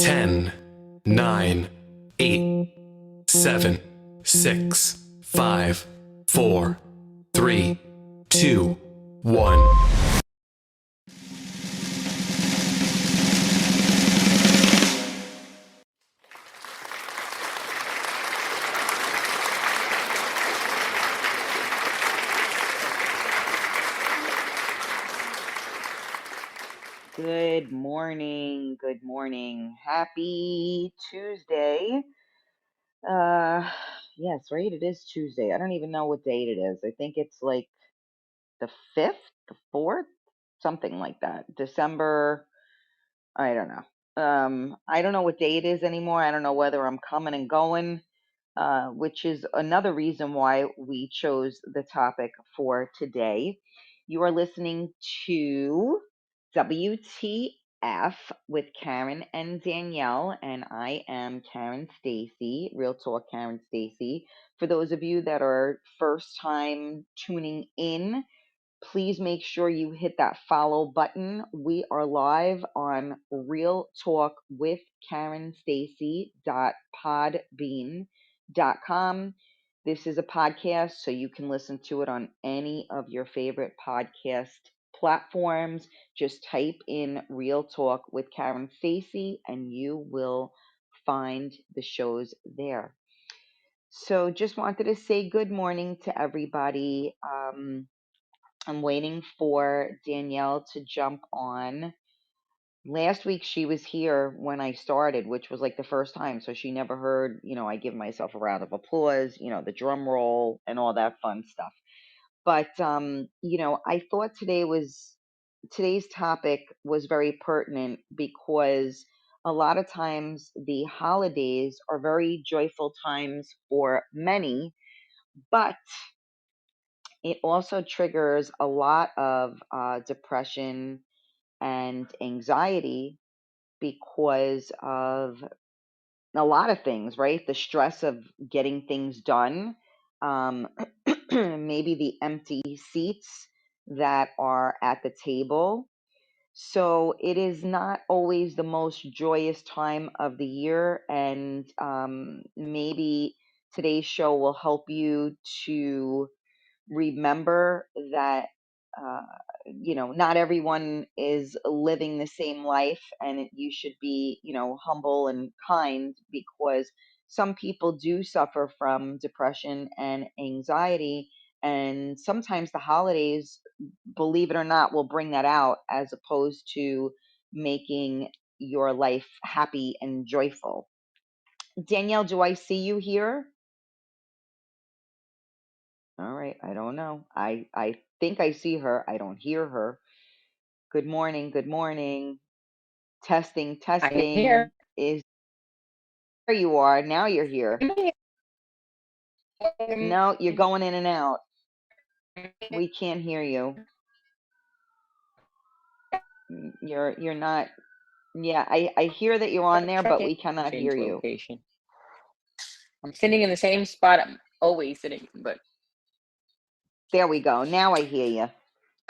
10, 9, 8, 7, 6, 5, 4, 3, 2, 1. Good morning. Good morning. Happy Tuesday. Yes, right. It is Tuesday. I don't even know what date it is. I think it's like the 5th, the 4th, something like that. December. I don't know. I don't know what day it is anymore. I don't know whether I'm coming and going, which is another reason why we chose the topic for today. You are listening to WTF with Karen and Danielle, and I am Karen Stacy, Real Talk Karen Stacy. For those of you that are first time tuning in, please make sure you hit that follow button. We are live on Real Talk with Karen Stacy.podbean.com. This is a podcast, so you can listen to it on any of your favorite podcast platforms. Just type in Real Talk with Karen Stacy and you will find the shows there. So just wanted to say good morning to everybody. I'm waiting for Danielle to jump on. Last week she was here when I started, which was like the first time. So she never heard, I give myself a round of applause, the drum roll and all that fun stuff. But, I thought today's topic was very pertinent because a lot of times the holidays are very joyful times for many, but it also triggers a lot of depression and anxiety because of a lot of things, right? The stress of getting things done, um, maybe the empty seats that are at the table. So it is not always the most joyous time of the year. And maybe today's show will help you to remember that uh, not everyone is living the same life, and you should be humble and kind, because some people do suffer from depression and anxiety, and sometimes the holidays, believe it or not, will bring that out, as opposed to making your life happy and joyful. Danielle, do I see you here? All right, I don't know. I think I see her. I don't hear her. Good morning. Good morning. Testing, I'm testing. here. Is there you are. Now you're here. No, you're going in and out. We can't hear you. You're not. Yeah, I hear that you're on there, but we cannot Change hear you. location. I'm sitting in the same spot I'm always sitting, but There we go. Now I hear you.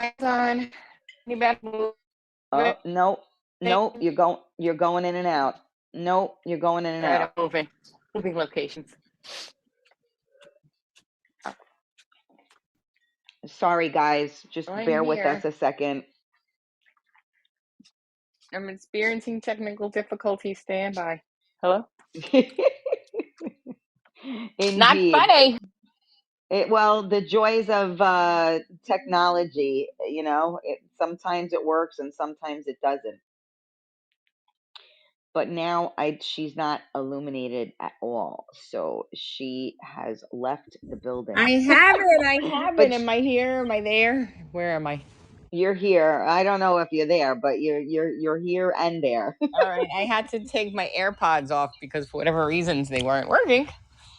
eyes on. Any bad moving? Oh, no. No, you're going in and out. No, you're going in and All right, out. I'm moving locations. Sorry guys, just I'm bear with here. us a second. I'm experiencing technical difficulties. Stand by. Hello? Not Indeed. funny. Well, the joys of technology, sometimes it works and sometimes it doesn't. But now she's not illuminated at all. So she has left the building. I have it. But Am I here? Am I there? Where am I? you're here. I don't know if you're there, but you're here and there. All right. I had to take my AirPods off because for whatever reasons they weren't working.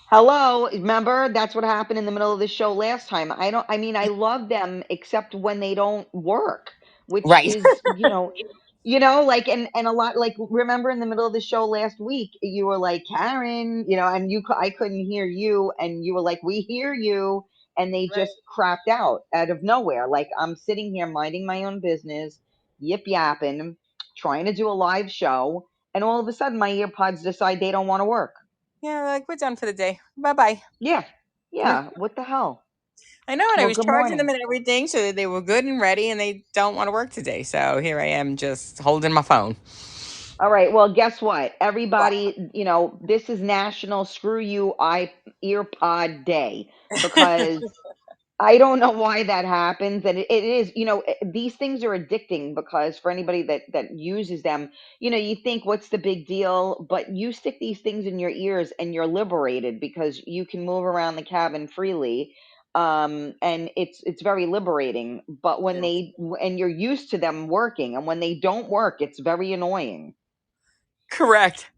Hello, remember that's what happened in the middle of the show last time. I love them except when they don't work, which Right. is, like, and a lot, like, remember in the middle of the show last week, you were like, Karen, and I couldn't hear you, and you were like, we hear you, and they just crapped out of nowhere. Like, I'm sitting here minding my own business, yip yapping, trying to do a live show, and all of a sudden my earpods decide they don't want to work. Yeah, like we're done for the day. Bye bye. Yeah. Yeah. What the hell? I know, and I Well, was good charging them morning. and everything, so they were good and ready, and they don't want to work today. So here I am, just holding my phone. All right. Well, guess what? Everybody, this is National Screw You Earpod Day, because I don't know why that happens, and it is, these things are addicting, because for anybody that uses them, you think, what's the big deal? But you stick these things in your ears and you're liberated, because you can move around the cabin freely, and it's very liberating. But when Yes. and you're used to them working, and when they don't work, it's very annoying. Correct.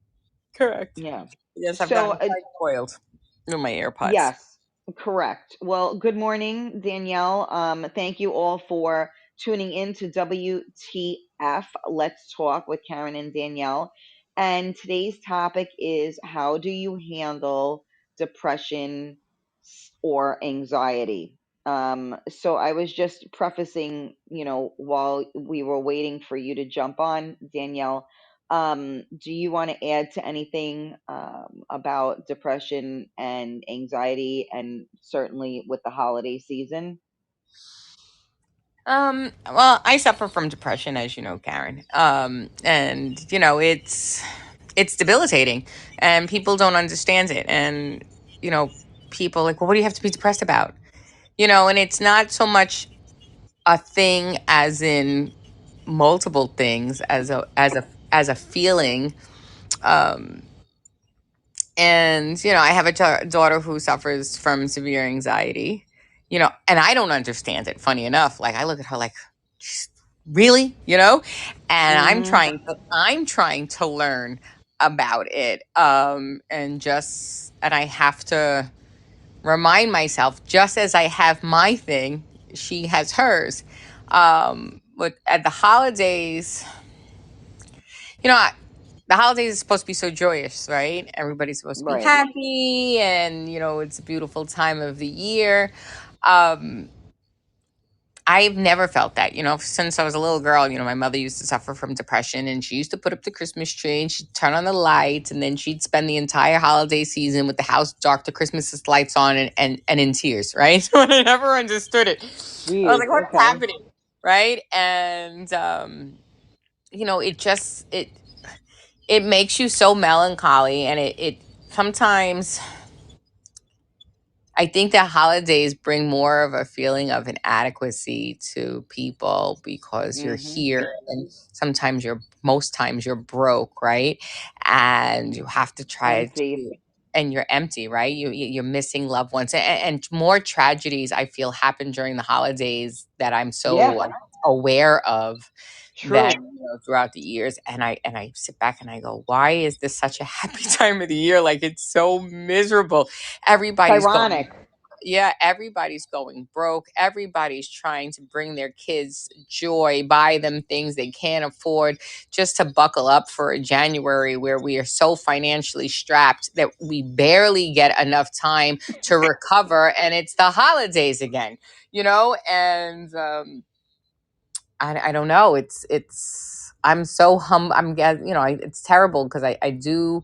Correct. Yeah. Yes, I've So, gotten quite spoiled with my AirPods. yes, correct. Well, good morning, Danielle. Thank you all for tuning in to WTF. Let's talk with Karen and Danielle. And today's topic is, how do you handle depression or anxiety? So I was just prefacing, while we were waiting for you to jump on, Danielle. Do you want to add to anything about depression and anxiety, and certainly with the holiday season? Well, I suffer from depression, as you know, Karen. And it's debilitating, and people don't understand it. And you know, people like, well, what do you have to be depressed about? And it's not so much a thing as in multiple things as a feeling. Um, and I have a daughter who suffers from severe anxiety. And I don't understand it. Funny enough, like I look at her like, really, and Mm-hmm. I'm trying to learn about it. And I have to remind myself, just as I have my thing, she has hers. But at the holidays, you know, I, the holidays is supposed to be so joyous, right? Everybody's supposed to be Right. happy, and it's a beautiful time of the year. Um, I've never felt that, since I was a little girl. My mother used to suffer from depression, and she used to put up the Christmas tree and she'd turn on the lights, and then she'd spend the entire holiday season with the house dark, the Christmas lights on, and in tears, right? And I never understood it. I was Jeez. like, what's Okay. happening? Right. And, it makes you so melancholy, and it sometimes, I think that holidays bring more of a feeling of inadequacy to people, because you're Mm-hmm. here and most times you're broke, right? And you have to try Empty. to, and you're empty, right? You're missing loved ones, and more tragedies I feel happen during the holidays that I'm Yeah. so aware of, that True. throughout the years. And I sit back and I go, why is this such a happy time of the year? Like, it's so miserable. It's Everybody's going, ironic. yeah, everybody's going broke. Everybody's trying to bring their kids joy, buy them things they can't afford, just to buckle up for a January where we are so financially strapped that we barely get enough time to recover, and it's the holidays again, and I don't know. I'm so it's terrible, because I do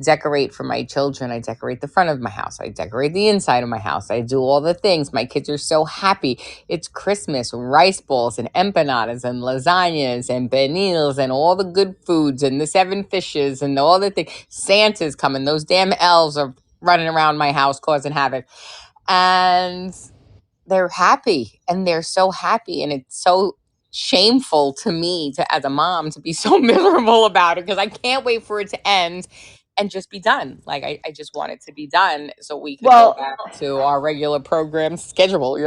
decorate for my children. I decorate the front of my house. I decorate the inside of my house. I do all the things. My kids are so happy. It's Christmas, rice balls and empanadas and lasagnas and pernils and all the good foods and the seven fishes and all the things. Santa's coming. Those damn elves are running around my house causing havoc. And they're happy, and they're so happy, and it's so shameful to me, as a mom, to be so miserable about it, because I can't wait for it to end and just be done. Like, I just want it to be done so we could go Well, back to our regular program schedule.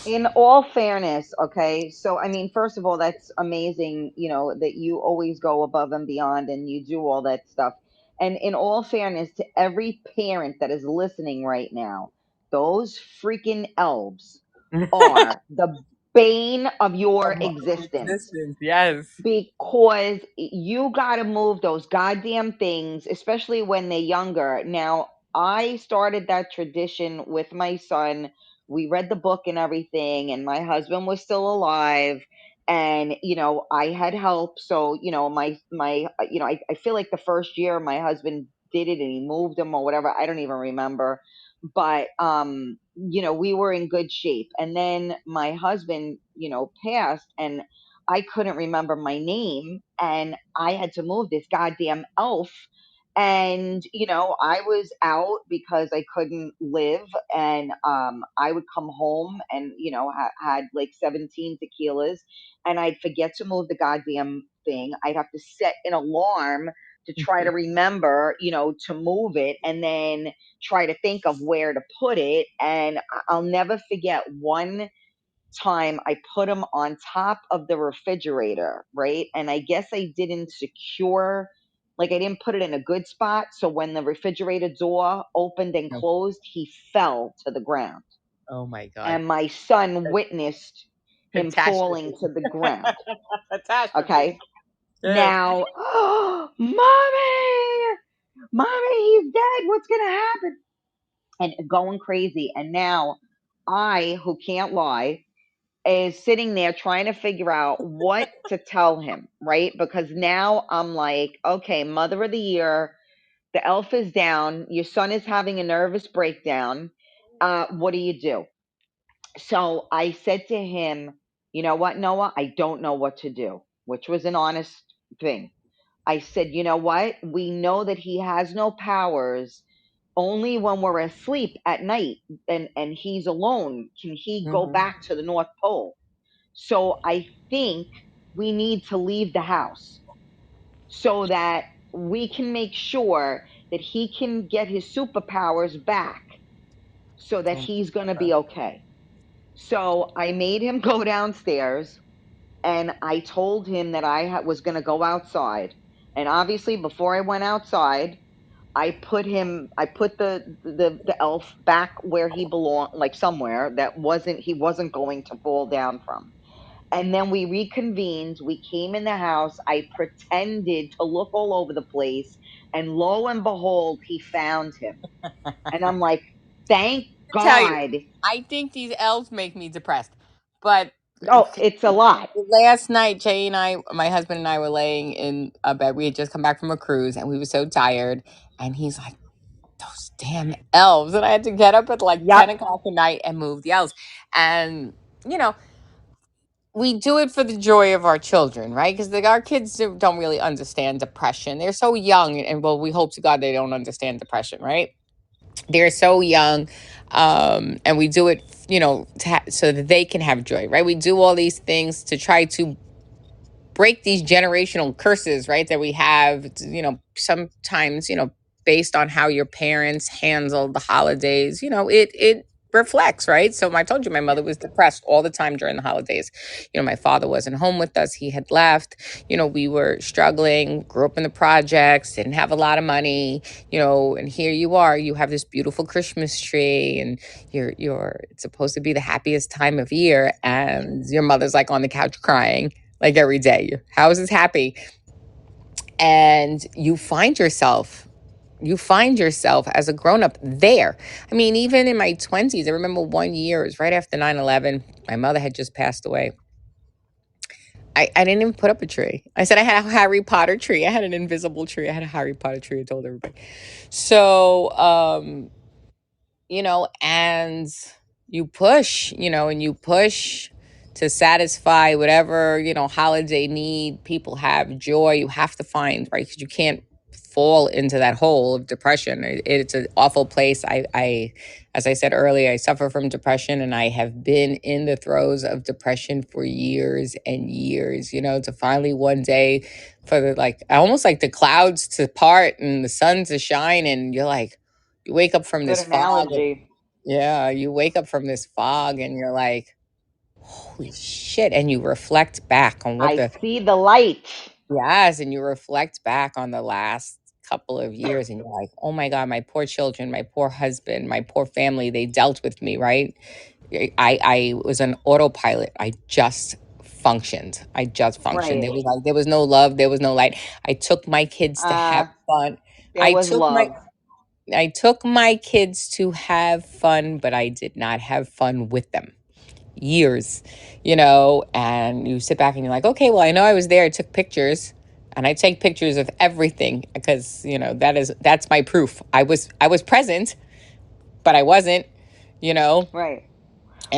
in all fairness, okay, so I mean, first of all, that's amazing, that you always go above and beyond and you do all that stuff. And in all fairness to every parent that is listening right now, those freaking elves are the bane of your Of my existence, existence, yes. because you got to move those goddamn things, especially when they're younger. Now, I started that tradition with my son. We read the book and everything, and my husband was still alive. And I had help. So my I feel like the first year my husband did it and he moved them or whatever, I don't even remember. But we were in good shape. And then my husband passed, and I couldn't remember my name, and I had to move this goddamn elf. And I was out because I couldn't live. And I would come home and had like 17 tequilas, and I'd forget to move the goddamn thing. I'd have to set an alarm to try to remember, to move it, and then try to think of where to put it. And I'll never forget one time I put them on top of the refrigerator, right? And I guess I didn't secure, like I didn't put it in a good spot. So when the refrigerator door opened and No. closed, he fell to the ground. Oh my God. And my son witnessed him falling Catastrophe. to the ground. Catastrophe. Okay. Yeah. Now, mommy, he's dead. What's going to happen? And going crazy. And now I, who can't lie, is sitting there trying to figure out what to tell him, right? Because now I'm like, okay, mother of the year, the elf is down, your son is having a nervous breakdown. What do you do? So I said to him, you know what, Noah? I don't know what to do, which was an honest thing. I said, you know what? We know that he has no powers. Only when we're asleep at night and he's alone can he go Hmm. back to the North Pole. So I think we need to leave the house so that we can make sure that he can get his superpowers back so that Oh, he's going to be okay. So I made him go downstairs, and I told him that was going to go outside. And obviously, before I went outside, I put the elf back where he belonged, like somewhere that he wasn't going to fall down from. And then we reconvened. We came in the house. I pretended to look all over the place. And lo and behold, he found him. And I'm like, thank to tell you, God. I think these elves make me depressed. But Oh, it's a lot. last night, Jay and I, my husband and I, were laying in a bed. We had just come back from a cruise, and we were so tired. And he's like, "Those damn elves!" And I had to get up at like Yep. 10 o'clock at night and move the elves. And you know, we do it for the joy of our children, right? Because our kids don't really understand depression. They're so young, and well, we hope to God they don't understand depression, right? They're so young, and we do it, so that they can have joy, right? We do all these things to try to break these generational curses, right? That we have, sometimes, based on how your parents handled the holidays, it reflects, right? So I told you my mother was depressed all the time during the holidays. My father wasn't home with us. He had left. We were struggling, grew up in the projects, didn't have a lot of money, and here you are, you have this beautiful Christmas tree, and it's supposed to be the happiest time of year, and your mother's like on the couch crying like every day. Your house is happy. And you find yourself as a grown up there. I mean, even in my 20s, I remember one year, it was right after 9/11. My mother had just passed away. I didn't even put up a tree. I said I had a Harry Potter tree. I had an invisible tree. I had a Harry Potter tree. I told everybody. So, and you push to satisfy whatever, holiday need people have, joy you have to find, right? Because you can't fall into that hole of depression. It's an awful place. As I said earlier, I suffer from depression, and I have been in the throes of depression for years and years, to finally one day, for almost like the clouds to part and the sun to shine, and you're like, you wake up from Good this fog. analogy. Yeah, you wake up from this fog and you're like, holy shit. And you reflect back on what I the, see the light. yes, and you reflect back on the last couple of years, and you're like, oh my God, my poor children, my poor husband, my poor family, they dealt with me, right? I was an autopilot. I just functioned. I just functioned. Right. There was no love, there was no light. I took my kids to have Uh, fun. there I was took my love. I took my kids to have fun, but I did not have fun with them. years, and you sit back and you're like, okay, well, I know I was there. I took pictures, and I take pictures of everything because, that's my proof. I was present, but I wasn't, you know, Right.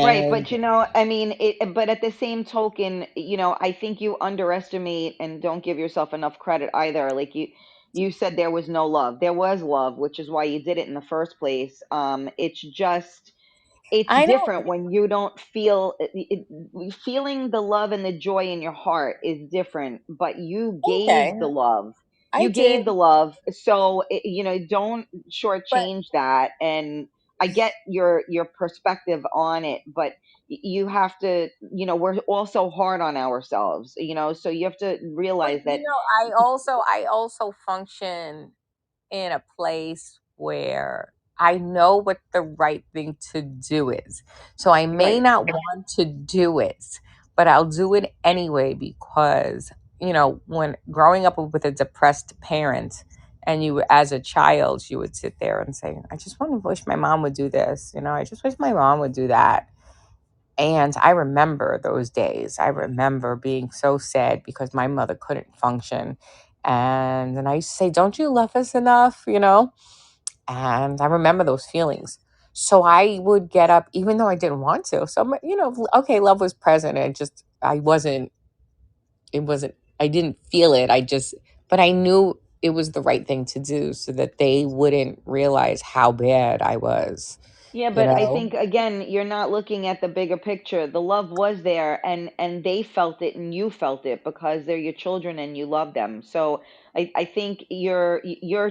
Right, and but I mean, but at the same token, I think you underestimate and don't give yourself enough credit either. Like you said there was no love. There was love, which is why you did it in the first place. It's just it's I know. different when you don't feeling the love and the joy in your heart is different, but you Okay, gave the love. I You did, gave the love, so don't but shortchange that. And I get your perspective on it, but you have to, we're also hard on ourselves, so you have to but realize that. I also function in a place where I know what the right thing to do is. So I may Right. not want to do it, but I'll do it anyway because, when growing up with a depressed parent, and as a child, you would sit there and say, I just want to wish my mom would do this. I just wish my mom would do that. And I remember those days. I remember being so sad because my mother couldn't function. And then I used to say, don't you love us enough? And I remember those feelings. So I would get up even though I didn't want to. So, okay, love was present. I didn't feel it. But I knew it was the right thing to do so that they wouldn't realize how bad I was, Yeah, you but I know? think again, you're not looking at the bigger picture. The love was there, and they felt it and you felt it because they're your children and you love them. So I think your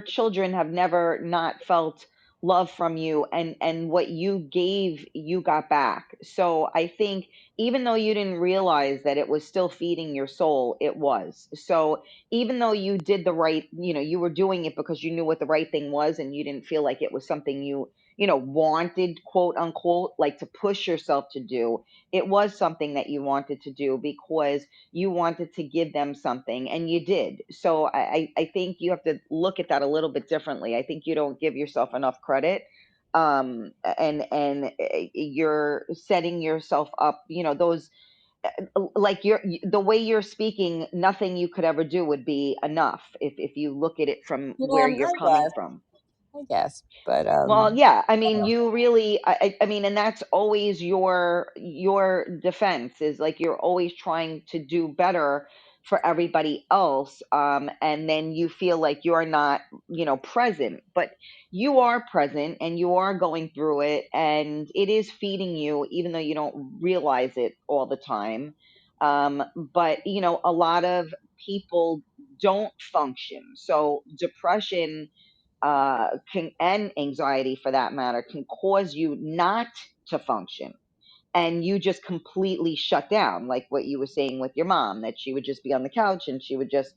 children have never not felt love from you, and what you gave, you got back. So I think even though you didn't realize that it was still feeding your soul, it was. So even though you did the right, you were doing it because you knew what the right thing was and you didn't feel like it was something you wanted, quote unquote, like to push yourself to do. It was something that you wanted to do because you wanted to give them something and you did. So I think you have to look at that a little bit differently. I think you don't give yourself enough credit. And you're setting yourself up, those like the way you're speaking, nothing you could ever do would be enough if you look at it from Yeah, where you're I coming guess. from. I guess. But Well, yeah, I mean, you really, I mean, and that's always your defense is like you're always trying to do better for everybody else, and then you feel like you're not, present, but you are present and you are going through it, and it is feeding you, even though you don't realize it all the time. But a lot of people don't function, so depression can and anxiety for that matter can cause you not to function, and you just completely shut down, like what you were saying with your mom, that she would just be on the couch and she would just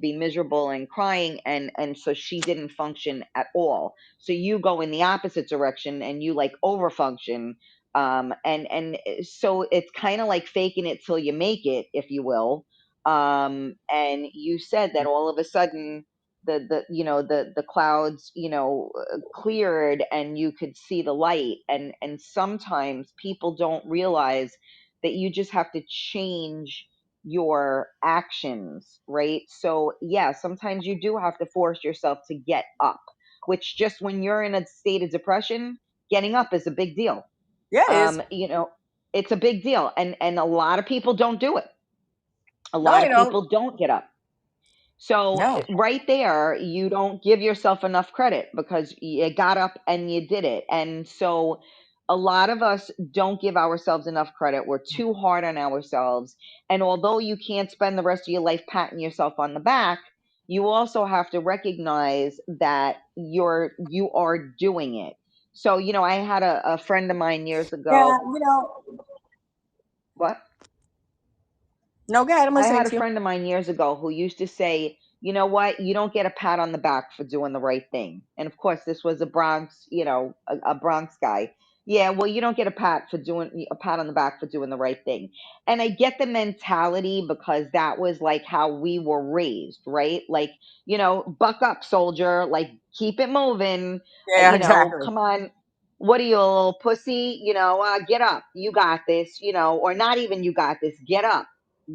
be miserable and crying, and so she didn't function at all. So you go in the opposite direction and you like overfunction. And so it's kind of like faking it till you make it, if you will. And you said that all of a sudden the clouds cleared and you could see the light, and sometimes people don't realize that you just have to change your actions, right? So, yeah, sometimes you do have to force yourself to get up, which just when you're in a state of depression, getting up is a big deal. yeah, it is. Um, you know, it's a big deal, and a lot of people don't do it. A No, lot I of don't. people don't get up. So No. right there, you don't give yourself enough credit because you got up and you did it. And so a lot of us don't give ourselves enough credit. We're too hard on ourselves. And although you can't spend the rest of your life patting yourself on the back, you also have to recognize that you are doing it. So, I had a friend of mine years ago. Yeah, What? no, go ahead. I'm I listening had a to you. friend of mine years ago who used to say, you know what, you don't get a pat on the back for doing the right thing. And of course, this was a Bronx, a Bronx guy. Yeah, well, you don't get a pat on the back for doing the right thing. And I get the mentality because that was like how we were raised, right? Like, buck up, soldier, like keep it moving, Yeah, exactly. come on. what are you, a little pussy? Get up. You got this, or not even you got this. Get up,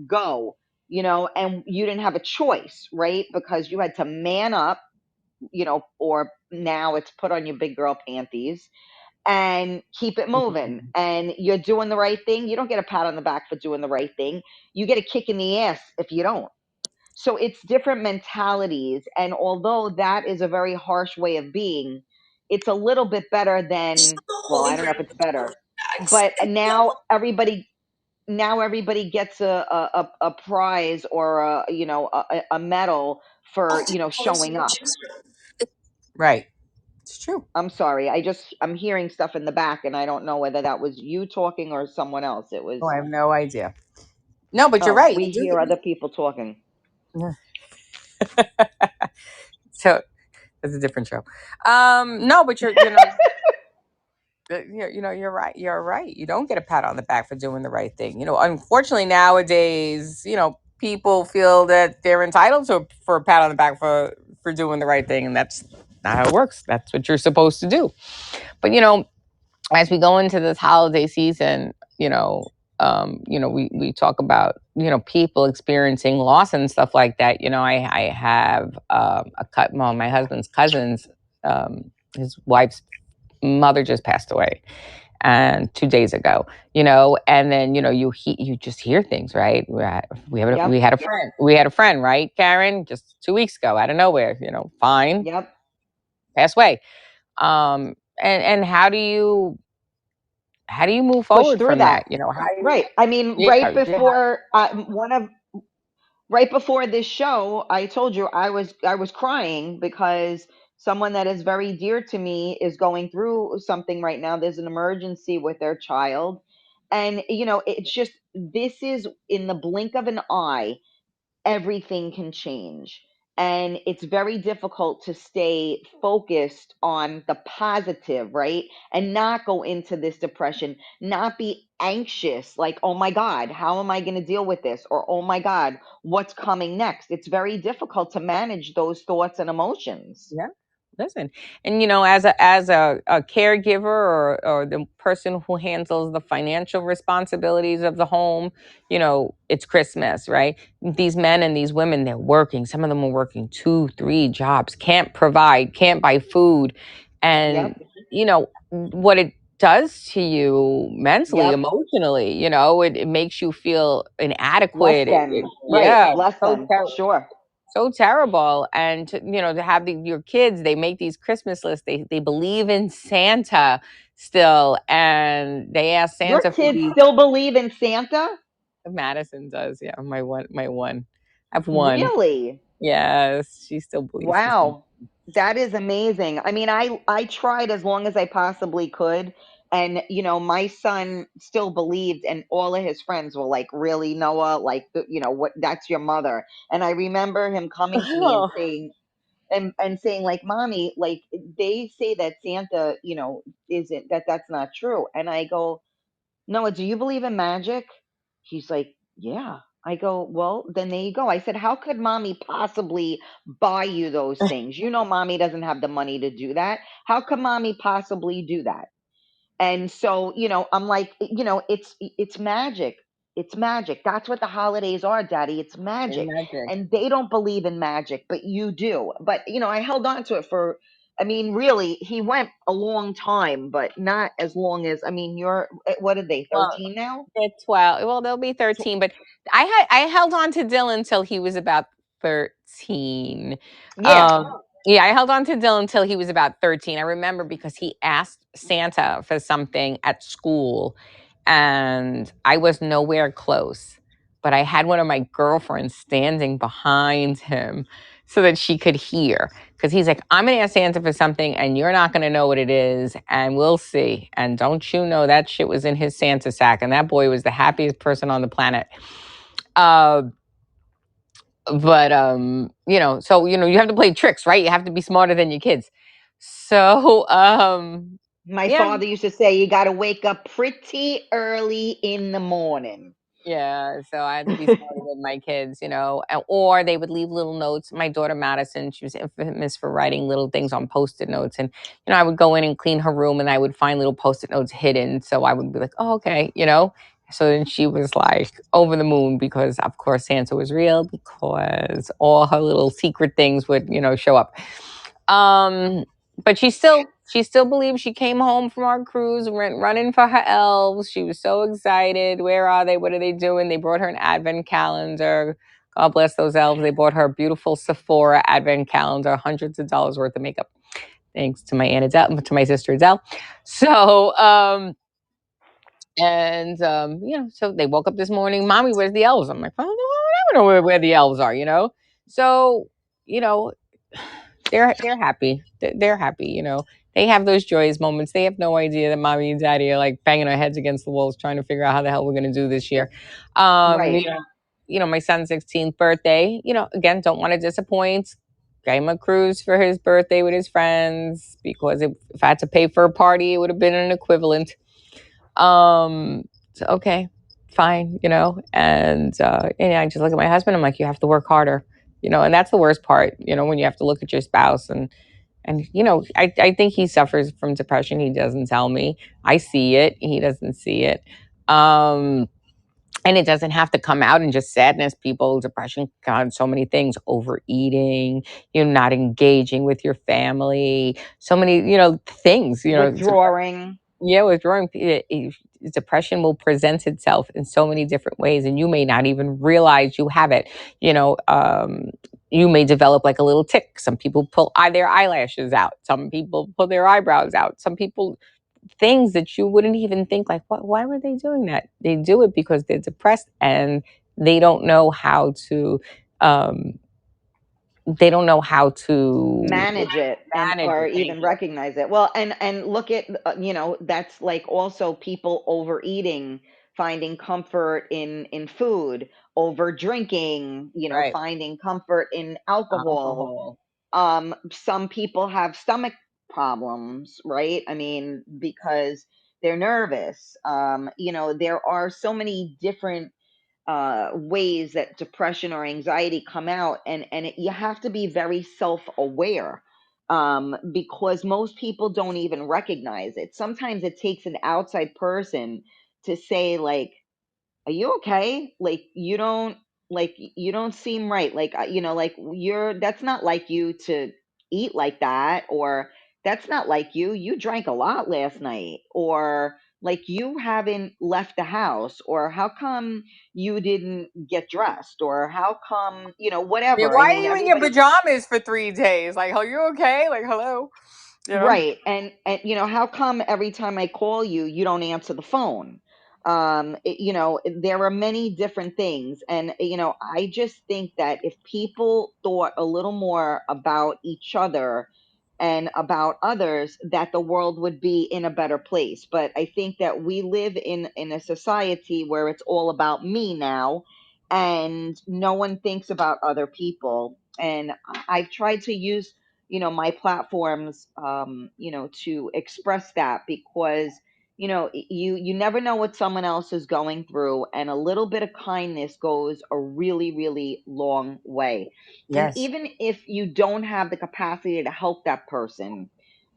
go, and you didn't have a choice, right? Because you had to man up, or now it's put on your big girl panties and keep it moving. And you're doing the right thing. You don't get a pat on the back for doing the right thing. You get a kick in the ass if you don't. So it's different mentalities. And although that is a very harsh way of being, it's a little bit better She's than, the well, holy I don't know grail if it's of better, bags. but now everybody gets a prize or a medal for, showing up. Right. It's true. I'm sorry. I'm hearing stuff in the back and I don't know whether that was you talking or someone else. It Oh, I was, have no idea. No, but you're oh, right. we hear other people talking. So it's a different show. No, but you're right. You're right. You don't get a pat on the back for doing the right thing. Unfortunately nowadays, people feel that they're entitled for a pat on the back for doing the right thing, and that's not how it works. That's what you're supposed to do. But as we go into this holiday season, we talk about people experiencing loss and stuff like that. I have my husband's cousins, his wife's mother just passed away and 2 days ago, and then you just hear things, right? We Yep. had a friend, right, Karen, just 2 weeks ago out of nowhere, fine, Yep. passed away. And how do you move Push forward through from that. that? How do you, Right. I mean, yeah, yeah, right before this show, I told you I was crying because someone that is very dear to me is going through something right now. There's an emergency with their child. And it's just, this is in the blink of an eye, everything can change. And it's very difficult to stay focused on the positive, right? And not go into this depression, not be anxious, like, oh my God, how am I going to deal with this? Or, oh my God, what's coming next? It's very difficult to manage those thoughts and emotions. yeah. Listen, and as a caregiver, or the person who handles the financial responsibilities of the home, it's Christmas, right? These men and these women, they're working. Some of them are working 2, 3 jobs, can't provide, can't buy food, and Yep. what it does to you mentally, Yep. emotionally. It makes you feel Less inadequate. than, right. Yeah, Less so than, terrible, sure. so terrible. And to have your kids, they make these Christmas lists, they believe in Santa still, and they ask Your Santa for kids these. still believe in Santa? Madison does, yeah, my one. I've one. Really? Yes, she still believes in Santa. Wow. That is amazing. I mean, I tried as long as I possibly could. And, my son still believed, and all of his friends were like, really, Noah? Like, what, that's your mother. And I remember him coming to me and Oh, saying, and saying, like, mommy, like, they say that Santa, isn't, that's not true. And I go, Noah, do you believe in magic? He's like, yeah. I go, well, then there you go. I said, how could mommy possibly buy you those things? Mommy doesn't have the money to do that. How could mommy possibly do that? And so, I'm like, it's magic. It's magic. That's what the holidays are, Daddy. It's magic. magic. And they don't believe in magic, but you do. But, I held on to it for, I mean, really, he went a long time, but not as long as, I mean, what are they, Well, 13 now? they're 12. Well, they'll be 13, but I held on to Dylan until he was about 13. Yeah. Yeah, I held on to Dylan until he was about 13. I remember because he asked Santa for something at school, and I was nowhere close. But I had one of my girlfriends standing behind him so that she could hear. Because he's like, I'm going to ask Santa for something, and you're not going to know what it is, and we'll see. And don't you know that shit was in his Santa sack, and that boy was the happiest person on the planet. Uh, but you have to play tricks, right? You have to be smarter than your kids. So My yeah, father used to say, you got to wake up pretty early in the morning. Yeah, so I had to be smarter with my kids, or they would leave little notes. My daughter Madison, she was infamous for writing little things on post-it notes, and I would go in and clean her room, and I would find little post-it notes hidden. So I would be like, "Oh, okay." So then she was like over the moon because, of course, Santa was real because all her little secret things would, show up. Um, but she still believes she came home from our cruise, went running for her elves. She was so excited. Where are they? What are they doing? They brought her an advent calendar. God bless those elves. They bought her a beautiful Sephora advent calendar, hundreds of dollars worth of makeup. Thanks to my Aunt Adele, to my sister Adele. So, so they woke up this morning. Mommy, where's the elves? I'm like, I don't know where the elves are. So, you know, they're happy. They're happy. They have those joyous moments. They have no idea that mommy and daddy are like banging our heads against the walls trying to figure out how the hell we're gonna do this year. Right. My son's 16th birthday, again, don't want to disappoint. Gave him a cruise for his birthday with his friends because if I had to pay for a party, it would have been an equivalent. So, okay, fine, and I just look at my husband. I'm like, you have to work harder, and that's the worst part, when you have to look at your spouse and I think he suffers from depression. He doesn't tell me. I see it. He doesn't see it. And it doesn't have to come out in just sadness. People, depression, God, so many things. Overeating, not engaging with your family. So many, things. Withdrawing. Yeah, withdrawing. Depression will present itself in so many different ways, and you may not even realize you have it. You may develop like a little tick. Some people pull their eyelashes out. Some people pull their eyebrows out. Some people things that you wouldn't even think like, what? Why were they doing that? They do it because they're depressed and they don't know how to. They don't know how to Manage it and manage or it. Thank even you. recognize it. Well, and look at that's like also people overeating, finding comfort in food, over drinking, Right. finding comfort in alcohol. Alcohol. Some people have stomach problems, right? I mean, because they're nervous. There are so many different ways that depression or anxiety come out, and you have to be very self-aware, because most people don't even recognize it. Sometimes it takes an outside person to say, like, are you okay? Like you don't seem right. Like like that's not like you to eat like that, or that's not like you drank a lot last night, or like you haven't left the house, or how come you didn't get dressed, or how come, Yeah, whatever. I why are mean, you in your everybody. pajamas for 3 days? Like, are you okay? Like, hello, you know? Right. And how come every time I call you, you don't answer the phone? There are many different things. And I just think that if people thought a little more about each other and about others, that the world would be in a better place. But I think that we live in a society where it's all about me now, and no one thinks about other people. And I've tried to use my platforms, to express that, because you never know what someone else is going through, and a little bit of kindness goes a really, really long way. And Yes. even if you don't have the capacity to help that person,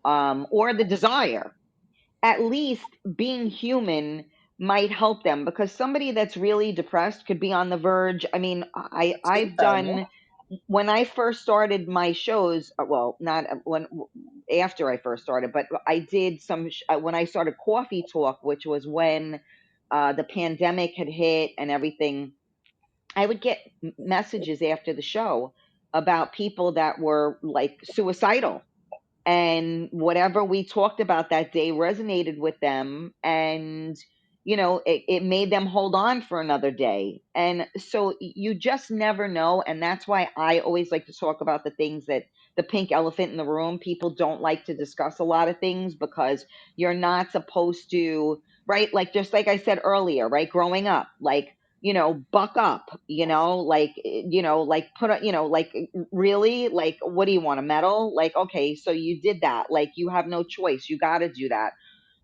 or the desire, at least being human might help them, because somebody that's really depressed could be on the verge. I mean, I've Suicide, yeah. done, when I first started my shows, well, not when, after I first started, but I did some when I started Coffee Talk, which was when the pandemic had hit and everything. I would get messages after the show about people that were like suicidal, and whatever we talked about that day resonated with them, and it made them hold on for another day. And so you just never know, and that's why I always like to talk about the things that, the pink elephant in the room. People don't like to discuss a lot of things because you're not supposed to, right? Like, just like I said earlier, right? Growing up, like, buck up, like put a, like, really, like, what do you want, a medal? Like, okay, so you did that. Like, you have no choice. You got to do that.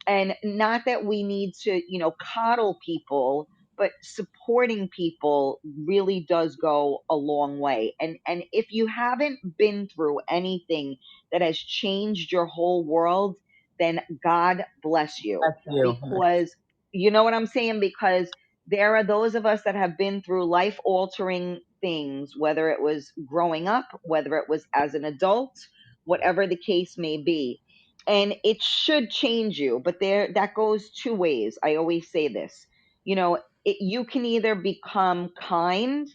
And not that we need to, coddle people, but supporting people really does go a long way. And if you haven't been through anything that has changed your whole world, then God bless you. That's you. Because you know what I'm saying? Because there are those of us that have been through life altering things, whether it was growing up, whether it was as an adult, whatever the case may be. And it should change you, but there that goes two ways. I always say this. You know, you can either become kind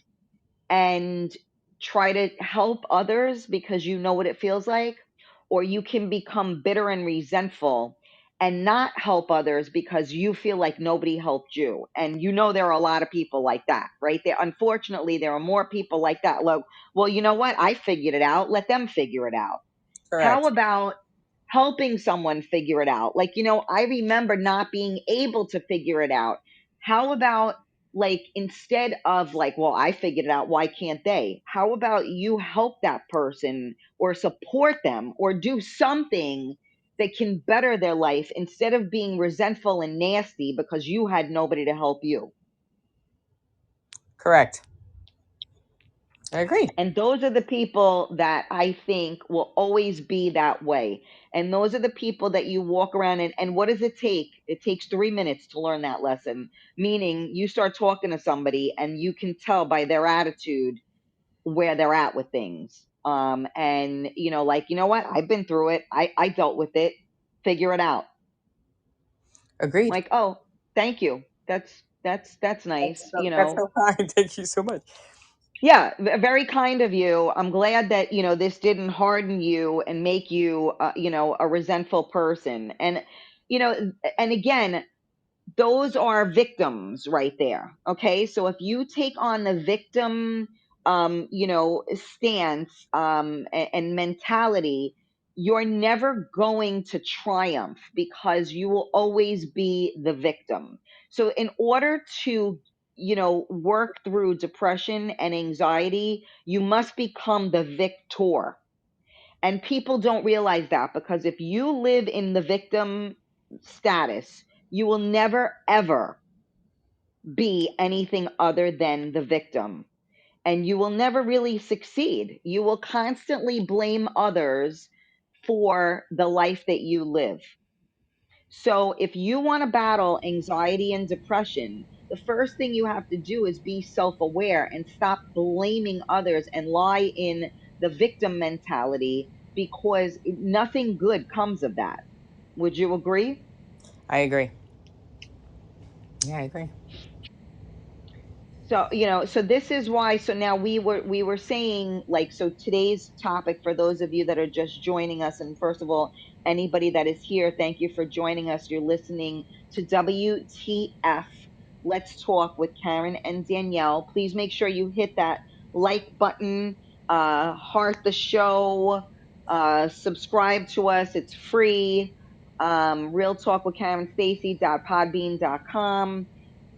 and try to help others because you know what it feels like, or you can become bitter and resentful and not help others because you feel like nobody helped you. And you know there are a lot of people like that, right? There unfortunately there are more people like that. Like, well, you know what? I figured it out. Let them figure it out. How Correct. about helping someone figure it out? Like, you know, I remember not being able to figure it out. How about, like, instead of like, well, I figured it out, why can't they? How about you help that person or support them or do something that can better their life instead of being resentful and nasty because you had nobody to help you? Correct. I agree. And those are the people that I think will always be that way. And those are the people that you walk around and what does it take? It takes 3 minutes to learn that lesson. Meaning you start talking to somebody and you can tell by their attitude where they're at with things. And you know, like, you know what? I've been through it. I dealt with it. Figure it out. Agreed. Like, oh, thank you. That's nice, you That's know. so kind. Thank you so much. Yeah, very kind of you. I'm glad that, you know, this didn't harden you and make you, you know, a resentful person. And, you know, and again, those are victims right there. Okay. So if you take on the victim, you know, stance, and mentality, you're never going to triumph because you will always be the victim. So in order to, you know, work through depression and anxiety, you must become the victor. And people don't realize that because if you live in the victim status, you will never, ever be anything other than the victim. And you will never really succeed. You will constantly blame others for the life that you live. So, if you want to battle anxiety and depression, the first thing you have to do is be self aware and stop blaming others and lie in the victim mentality because nothing good comes of that. Would you agree? I agree. Yeah, I agree. So, you know, so this is why, so now we were saying, like, so today's topic for those of you that are just joining us, and first of all, anybody that is here, thank you for joining us. You're listening to WTF, Let's Talk with Karen and Danielle. Please make sure you hit that like button, heart the show, subscribe to us. It's free. Real Talk with Karen Stacy.podbean.com,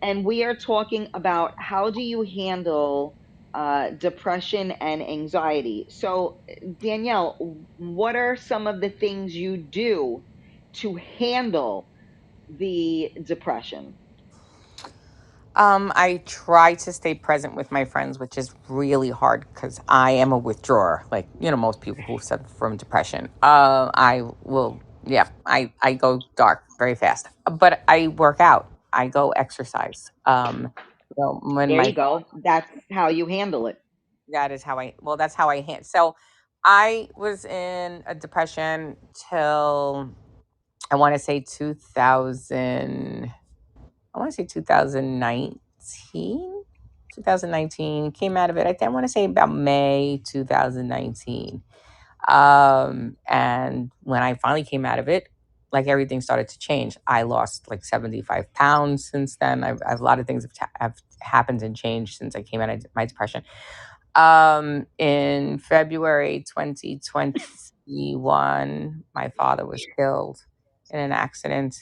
and we are talking about how do you handle depression and anxiety. So, Danielle, what are some of the things you do to handle the depression? I try to stay present with my friends, which is really hard because I am a withdrawer. Like, you know, most people who suffer from depression. I will, yeah, I go dark very fast. But I work out. I go exercise. You know, when There you my go. That's how you handle it. that is how I. Well, that's how I hand. So, I was in a depression till I want to say 2000. I want to say 2019. 2019 came out of it. I want to say about May 2019. And when I finally came out of it, like everything started to change. I lost like 75 pounds since then. I've a lot of things have happened and changed since I came out of my depression. In February 2021, my father was killed in an accident.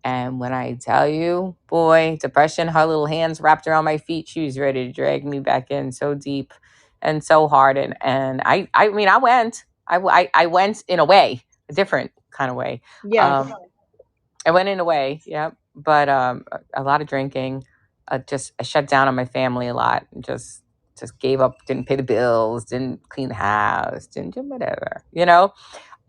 And when I tell you, boy, depression, her little hands wrapped around my feet, she was ready to drag me back in so deep and so hard. And I mean, I went, I went in a way, a different kind of way. Yes. Um, I went in a way, yeah, but a lot of drinking, I shut down on my family a lot, and just gave up, didn't pay the bills, didn't clean the house, didn't do whatever,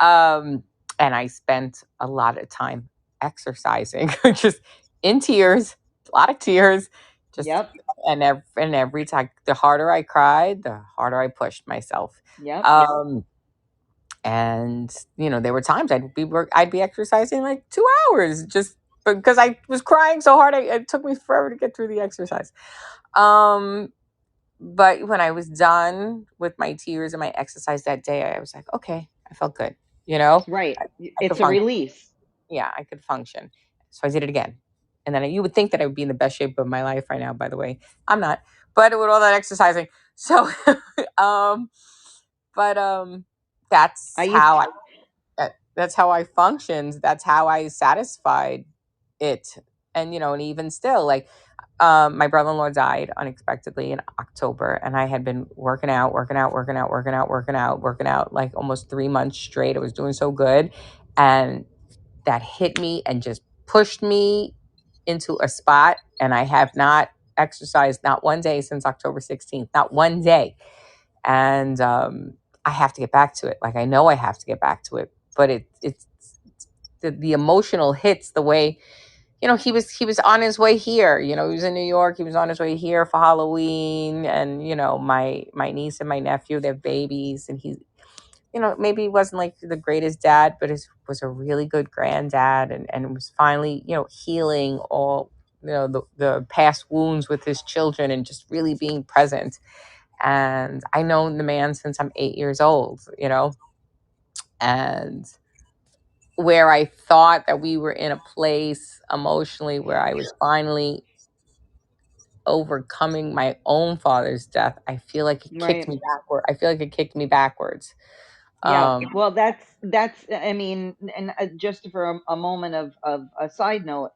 and I spent a lot of time exercising, just in tears, a lot of tears, just Yep. and every time, the harder I cried, the harder I pushed myself. Yep. Um, and there were times I'd be exercising like 2 hours, just because I was crying so hard. It took me forever to get through the exercise. Um, but when I was done with my tears and my exercise that day, I was like, okay, I felt good. Right. I could It's a function. release. Yeah, I could function. So I did it again. And then you would think that I would be in the best shape of my life right now, by the way. I'm not. But with all that exercising. So um but I that's used how that's how I functioned. That's how I satisfied it. And even still, like, my brother-in-law died unexpectedly in October, and I had been working out, like almost 3 months straight. I was doing so good, and that hit me and just pushed me into a spot. And I have not exercised not one day since October 16th, not one day. And I have to get back to it. Like, I know I have to get back to it, but it's the emotional hits the way. He was on his way here. He was in New York. He was on his way here for Halloween, and my niece and my nephew, they're babies, and maybe he wasn't like the greatest dad, but he was a really good granddad, and was finally healing all the past wounds with his children, and just really being present. And I know the man since I'm 8 years old, and where I thought that we were in a place emotionally where I was finally overcoming my own father's death, I feel like it kicked right. me backward. I feel like it kicked me backwards. Yeah. Um, Well, that's I mean, and just for a moment of a side note,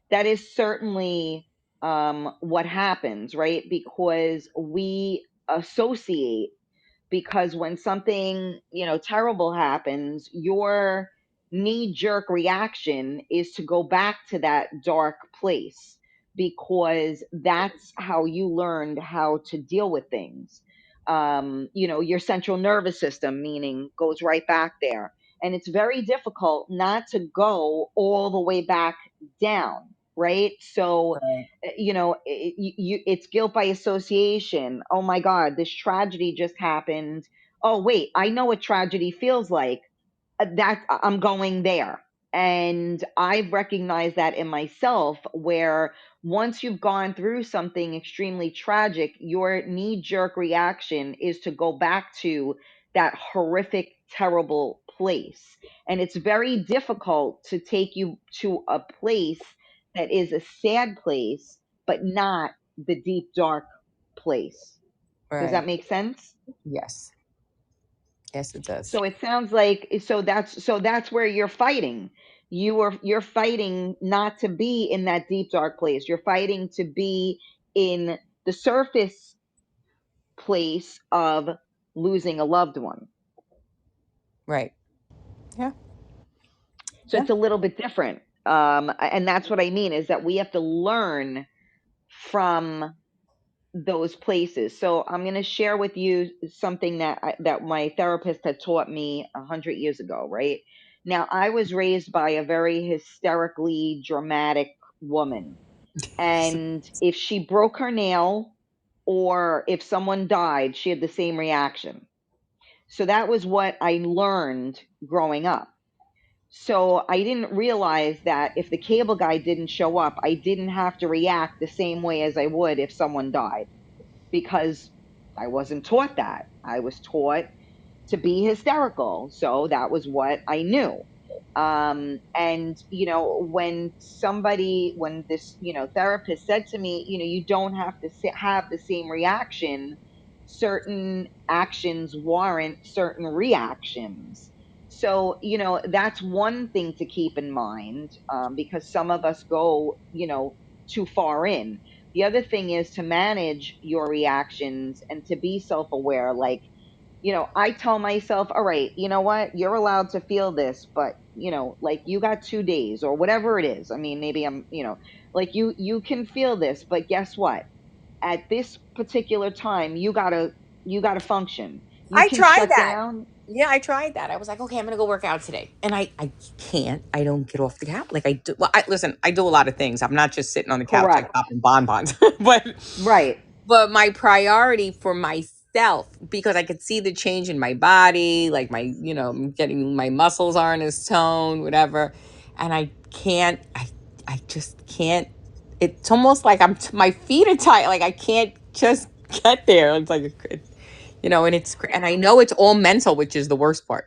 that is certainly what happens, right? Because we associate, because when something terrible happens, your knee jerk reaction is to go back to that dark place, because that's how you learned how to deal with things. Your central nervous system, meaning, goes right back there, and it's very difficult not to go all the way back down, right? So right, it's guilt by association. Oh my god, this tragedy just happened. Oh wait, I know what tragedy feels like. That I'm going there. And I've recognized that in myself, where once you've gone through something extremely tragic, your knee jerk reaction is to go back to that horrific, terrible place. And it's very difficult to take you to a place that is a sad place, but not the deep, dark place. Does that right. make sense? Yes. Yes, it does. So it sounds like, so that's where you're fighting. You're fighting not to be in that deep dark place. You're fighting to be in the surface place of losing a loved one. Right. Yeah. So Yeah. it's a little bit different. And that's what I mean, is that we have to learn from those places. So I'm going to share with you something that my therapist had taught me 100 years ago. Right now, I was raised by a very hysterically dramatic woman, and if she broke her nail or if someone died, she had the same reaction. So that was what I learned growing up. So I didn't realize that if the cable guy didn't show up, I didn't have to react the same way as I would if someone died, because I wasn't taught that. I was taught to be hysterical. So that was what I knew. And when this therapist said to me, you don't have to have the same reaction. Certain actions warrant certain reactions. So that's one thing to keep in mind, because some of us go too far in. The other thing is to manage your reactions and to be self aware. Like, I tell myself, all right, you know what? You're allowed to feel this, but like you got 2 days or whatever it is. I mean, maybe like you can feel this, but guess what? At this particular time, you gotta function. You I can tried shut that. down. Yeah, I tried that. I was like, okay, I'm gonna go work out today, and I can't. I don't get off the couch. Like I do. Well, listen. I do a lot of things. I'm not just sitting on the couch like Correct. popping bonbons, but Right. my priority for myself, because I could see the change in my body, like I'm getting, my muscles aren't as toned, whatever, and I can't. I just can't. It's almost like my feet are tight. Like I can't just get there. It's like and I know it's all mental, which is the worst part.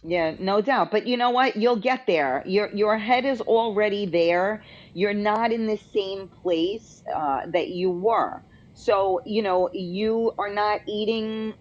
Yeah, no doubt. But you know what? You'll get there. Your head is already there. You're not in the same place that you were. So, you are not eating,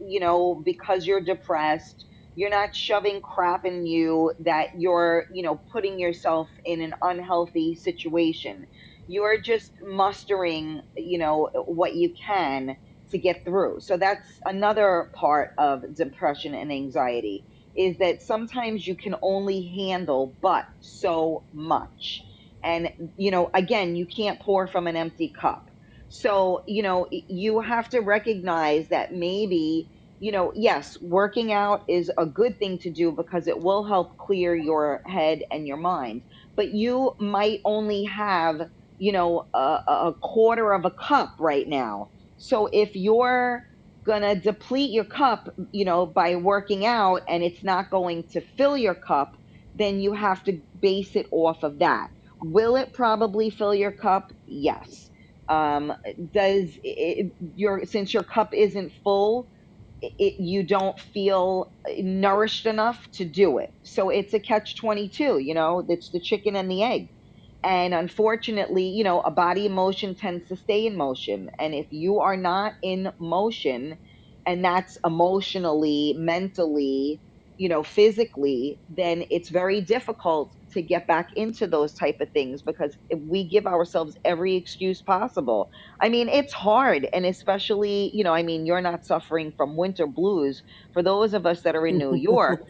because you're depressed. You're not shoving crap in you that you're, putting yourself in an unhealthy situation. You're just mustering, what you can to get through. So that's another part of depression and anxiety, is that sometimes you can only handle but so much. And, again, you can't pour from an empty cup. So, you have to recognize that maybe, yes, working out is a good thing to do because it will help clear your head and your mind. But you might only have, a quarter of a cup right now. So if you're going to deplete your cup, by working out, and it's not going to fill your cup, then you have to base it off of that. Will it probably fill your cup? Yes. Does it, your since your cup isn't full, you don't feel nourished enough to do it. So it's a catch 22, it's the chicken and the egg. And unfortunately, a body in motion tends to stay in motion. And if you are not in motion, and that's emotionally, mentally, physically, then it's very difficult to get back into those type of things, because if we give ourselves every excuse possible. I mean, it's hard. And especially, I mean, you're not suffering from winter blues. For those of us that are in New York,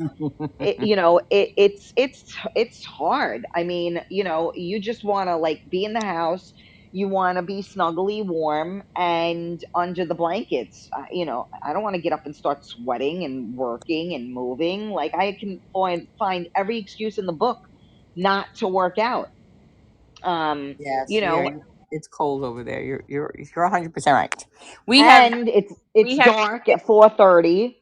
it's hard. I mean, you just want to like be in the house. You want to be snugly warm and under the blankets. I don't want to get up and start sweating and working and moving. Like, I can find every excuse in the book not to work out. Yes, You yeah. know It's cold over there. You're 100% right. We have and it's we have dark at 4:30.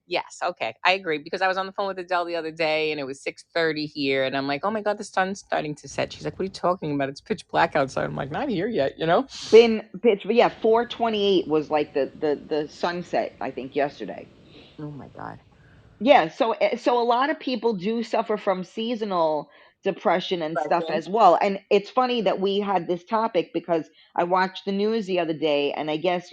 Yes, okay. I agree, because I was on the phone with Adele the other day and it was 6:30 here, and I'm like, "Oh my god, the sun's starting to set." She's like, "What are you talking about? It's pitch black outside." I'm like, "Not here yet." Been pitch Yeah, 4:28 was like the sunset, I think, yesterday. Oh my god. Yeah, so a lot of people do suffer from seasonal depression and stuff Depression. as well. And it's funny that we had this topic because I watched the news the other day, and I guess,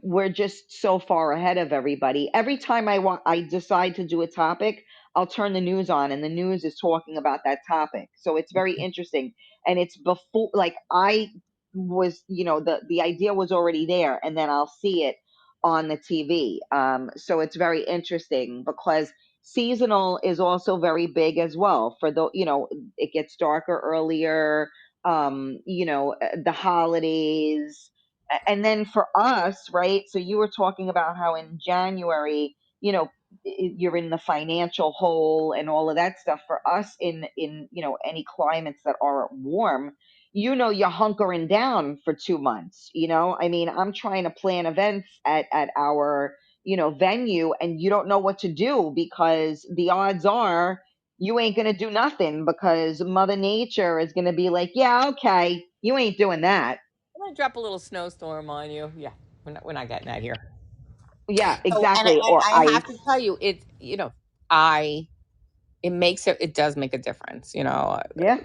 we're just so far ahead of everybody. Every time I decide to do a topic, I'll turn the news on and the news is talking about that topic. So it's very interesting. And it's before, like, I was, the idea was already there, and then I'll see it on the TV. So it's very interesting because seasonal is also very big as well. For it gets darker earlier. The holidays, and then for us, right? So you were talking about how in January, you're in the financial hole and all of that stuff. For us, in any climates that are warm, you're hunkering down for 2 months. I mean, I'm trying to plan events at our venue, and you don't know what to do because the odds are you ain't going to do nothing because Mother Nature is going to be like, yeah, okay, you ain't doing that. I'm gonna drop a little snowstorm on you. Yeah, we're not getting that here. Yeah, So, and I, exactly. and Or I have to ice. tell you, I it does make a difference. Yeah.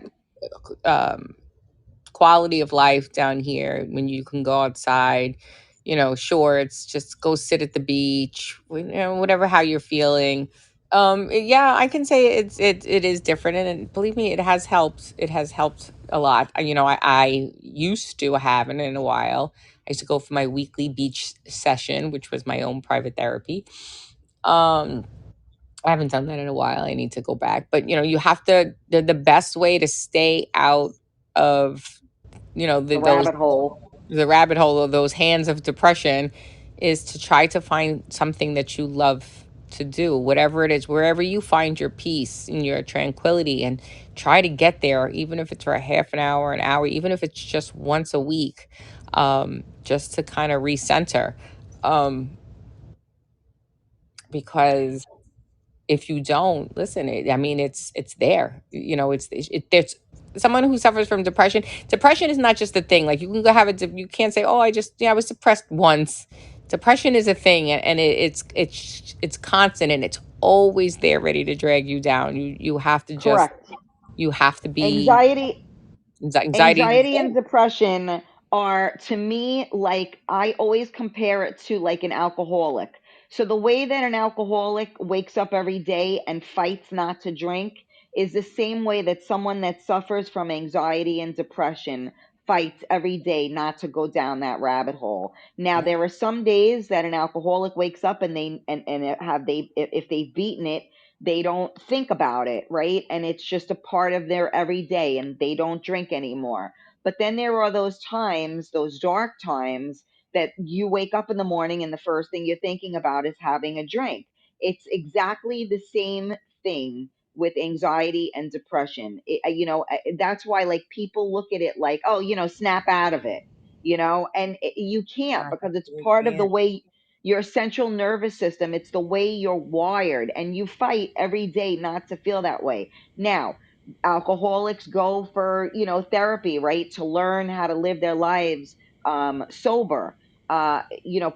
Um, quality of life down here when you can go outside. Sure, it's just go sit at the beach, whatever, how you're feeling. Yeah, I can say it is different, and believe me, it has helped. It has helped a lot. I used to, I haven't in a while. I used to go for my weekly beach session, which was my own private therapy. Um, I haven't done that in a while. I need to go back. But you have to. The best way to stay out of The rabbit hole. the rabbit hole of those hands of depression is to try to find something that you love to do, whatever it is, wherever you find your peace and your tranquility, and try to get there, even if it's for a half an hour, even if it's just once a week, just to kind of recenter. Um, because if you don't listen, I mean, it's there. There's someone who suffers from depression. Depression is not just a thing. Like, you can go have it. You can't say, "Oh, I was depressed once." Depression is a thing, and it's constant, and it's always there, ready to drag you down. You have to just Correct. you have to be Anxiety anxiety. Anxiety and depression are, to me, like, I always compare it to like an alcoholic. So the way that an alcoholic wakes up every day and fights not to drink is the same way that someone that suffers from anxiety and depression fights every day not to go down that rabbit hole. Now, Yeah, there are some days that an alcoholic wakes up and if they've beaten it, they don't think about it, right? And it's just a part of their everyday and they don't drink anymore. But then there are those times, those dark times, that you wake up in the morning and the first thing you're thinking about is having a drink. It's exactly the same thing with anxiety and depression. That's why, like, people look at it like, oh, snap out of it, and you can't, because it's we part of the can't. way your central nervous system, it's the way you're wired, and you fight every day not to feel that way. Now, alcoholics go for, therapy, right, to learn how to live their lives sober.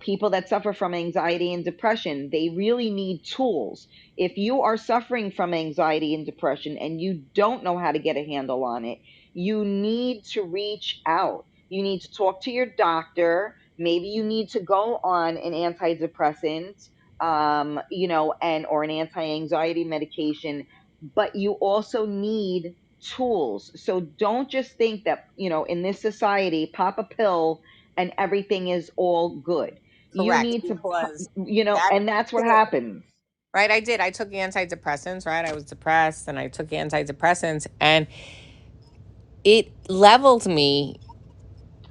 People that suffer from anxiety and depression, they really need tools. If you are suffering from anxiety and depression and you don't know how to get a handle on it, you need to reach out. You need to talk to your doctor. Maybe you need to go on an antidepressant, and or an anti-anxiety medication, but you also need tools. So don't just think that, in this society, pop a pill and everything is all good. You Correct, need to, because that and that's what happens. right. I did. I took antidepressants. Right, I was depressed, and I took antidepressants, and it leveled me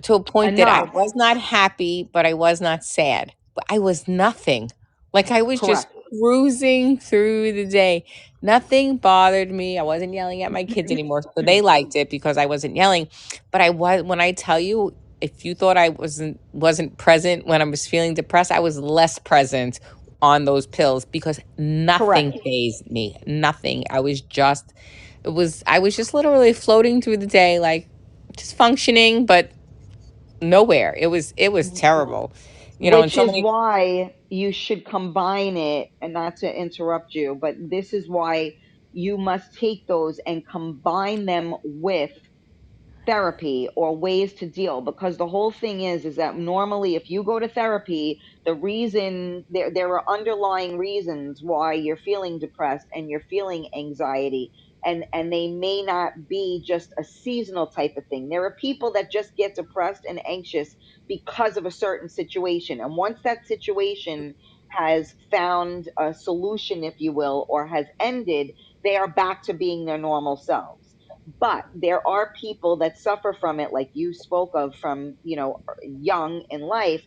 to a point that I Enough. was not happy, but I was not sad. But I was nothing. Like, I was just Correct. cruising through the day. Nothing bothered me. I wasn't yelling at my kids anymore. So they liked it because I wasn't yelling. But I was, when I tell you, if you thought I wasn't present when I was feeling depressed, I was less present on those pills because nothing Correct. fazed me. Nothing. I was just literally floating through the day, like, just functioning, but nowhere. It was terrible. And Which so is many. why you should combine it, and not to interrupt you, but this is why you must take those and combine them with therapy or ways to deal, because the whole thing is that normally if you go to therapy, the reason there are underlying reasons why you're feeling depressed and you're feeling anxiety, and they may not be just a seasonal type of thing. There are people that just get depressed and anxious because of a certain situation, and once that situation has found a solution, if you will, or has ended, they are back to being their normal selves. But there are people that suffer from it, like you spoke of, from, young in life.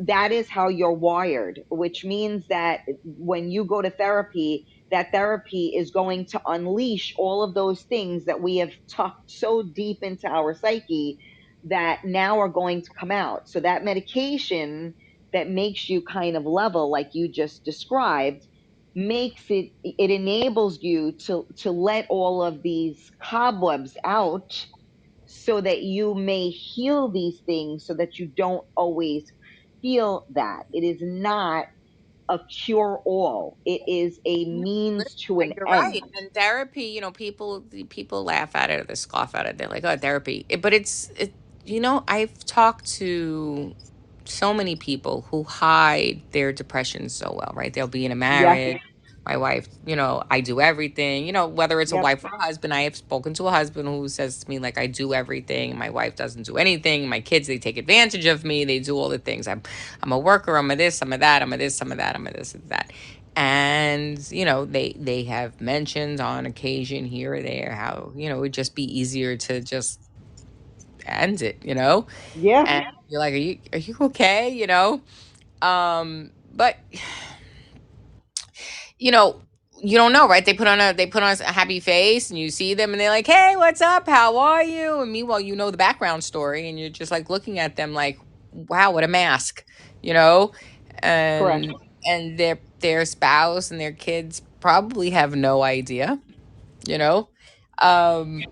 That is how you're wired, which means that when you go to therapy, that therapy is going to unleash all of those things that we have tucked so deep into our psyche that now are going to come out. So that medication that makes you kind of level, like you just described, it enables you to let all of these cobwebs out, so that you may heal these things, so that you don't always feel that. It is not a cure all, it is a means to an You're right. end. And therapy, people laugh at it or they scoff at it. They're like, "Oh, therapy." But I've talked to so many people who hide their depression so well, right? They'll be in a Yes. marriage. My wife, I do everything. Whether it's a Yep. wife or a husband, I have spoken to a husband who says to me, like, I do everything. My wife doesn't do anything. My kids, they take advantage of me. They do all the things. I'm a worker. I'm a this. I'm a that. I'm a this. I'm a that. I'm a this and that. And, they have mentioned on occasion here or there how, it would just be easier to just end it. Yeah. And you're like, are you okay? But you know, you don't know, right? They put on a happy face, and you see them, and they're like, "Hey, what's up? How are you?" And meanwhile, you know the background story, and you're just like looking at them like, "Wow, what a mask," you know. Correct. And their spouse and their kids probably have no idea, you know. Um,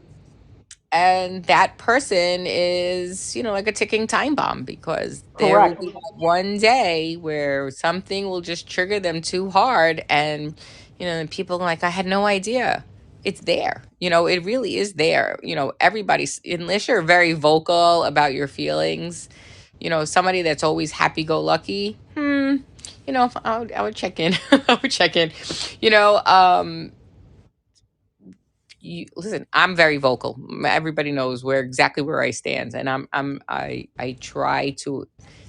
and that person is, like a ticking time bomb, because there will Correct. be that one day where something will just trigger them too hard, and and people are like, I had no idea. It's there. It really is there. Everybody's, unless you're very vocal about your feelings, somebody that's always happy go lucky, I would check in. I would check in. You know, listen, I'm very vocal. Everybody knows where I stand, and I try to,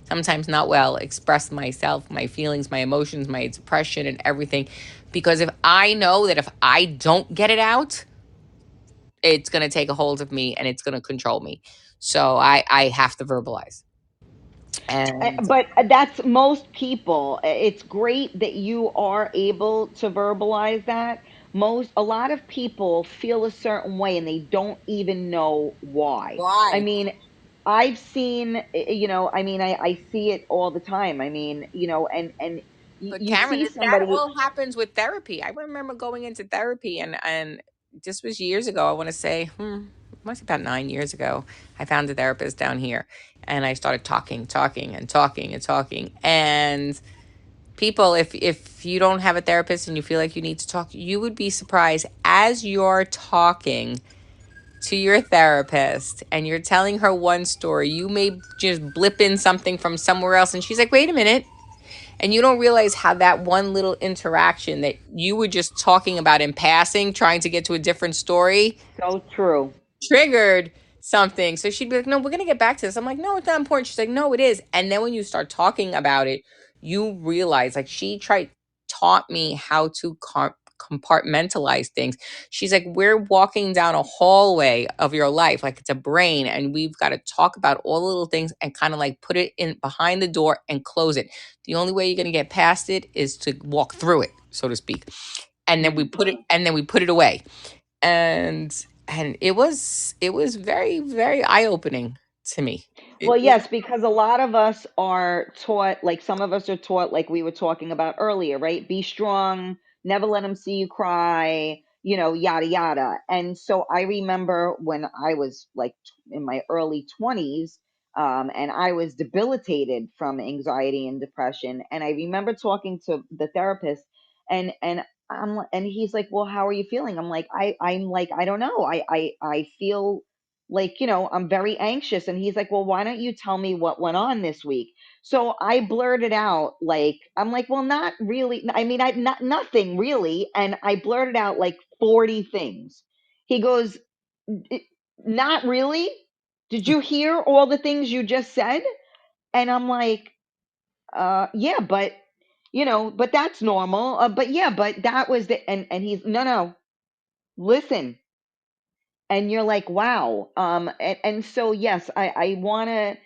sometimes not well, express myself, my feelings, my emotions, my depression, and everything, because if I know that if I don't get it out, it's going to take a hold of me and it's going to control me. So I have to verbalize. And But that's most people. It's great that you are able to verbalize that. A lot of people feel a certain way and they don't even know why. I why? mean, I've seen, I mean, I see it all the time. I mean, and But you Cameron, see that somebody. all happens with therapy. I remember going into therapy, and this was years ago. I want to say, it must be about 9 years ago. I found a therapist down here, and I started talking, and talking, and talking. And people, if you don't have a therapist and you feel like you need to talk, you would be surprised as you're talking to your therapist and you're telling her one story, you may just blip in something from somewhere else, and she's like, wait a minute. And you don't realize how that one little interaction that you were just talking about in passing, trying to get to a different story, So true. triggered something. So she'd be like, no, we're going to get back to this. I'm like, no, it's not important. She's like, no, it is. And then when you start talking about it, you realize, like, taught me how to compartmentalize things. She's like, we're walking down a hallway of your life, like it's a brain, and we've got to talk about all the little things and kind of like put it in behind the door and close it. The only way you're going to get past it is to walk through it, so to speak. And then we put it away. And it was very, very eye-opening to me. Well, It was. yes, because a lot of us are taught, like some of us are taught, like we were talking about earlier, right? Be strong, never let them see you cry, yada, yada. And so I remember when I was like in my early 20s, and I was debilitated from anxiety and depression. And I remember talking to the therapist, and and he's like, well, how are you feeling? I'm like, I don't know. I feel like, I'm very anxious. And he's like, well, why don't you tell me what went on this week? So I blurted out, like, I'm like, well, not really. I mean, not nothing really. And I blurted out like 40 things. He goes, not really. Did you hear all the things you just said? And I'm like, yeah, but but that's normal. But yeah, but that was and he's, no, listen. And you're like, wow. And so yes, I want to,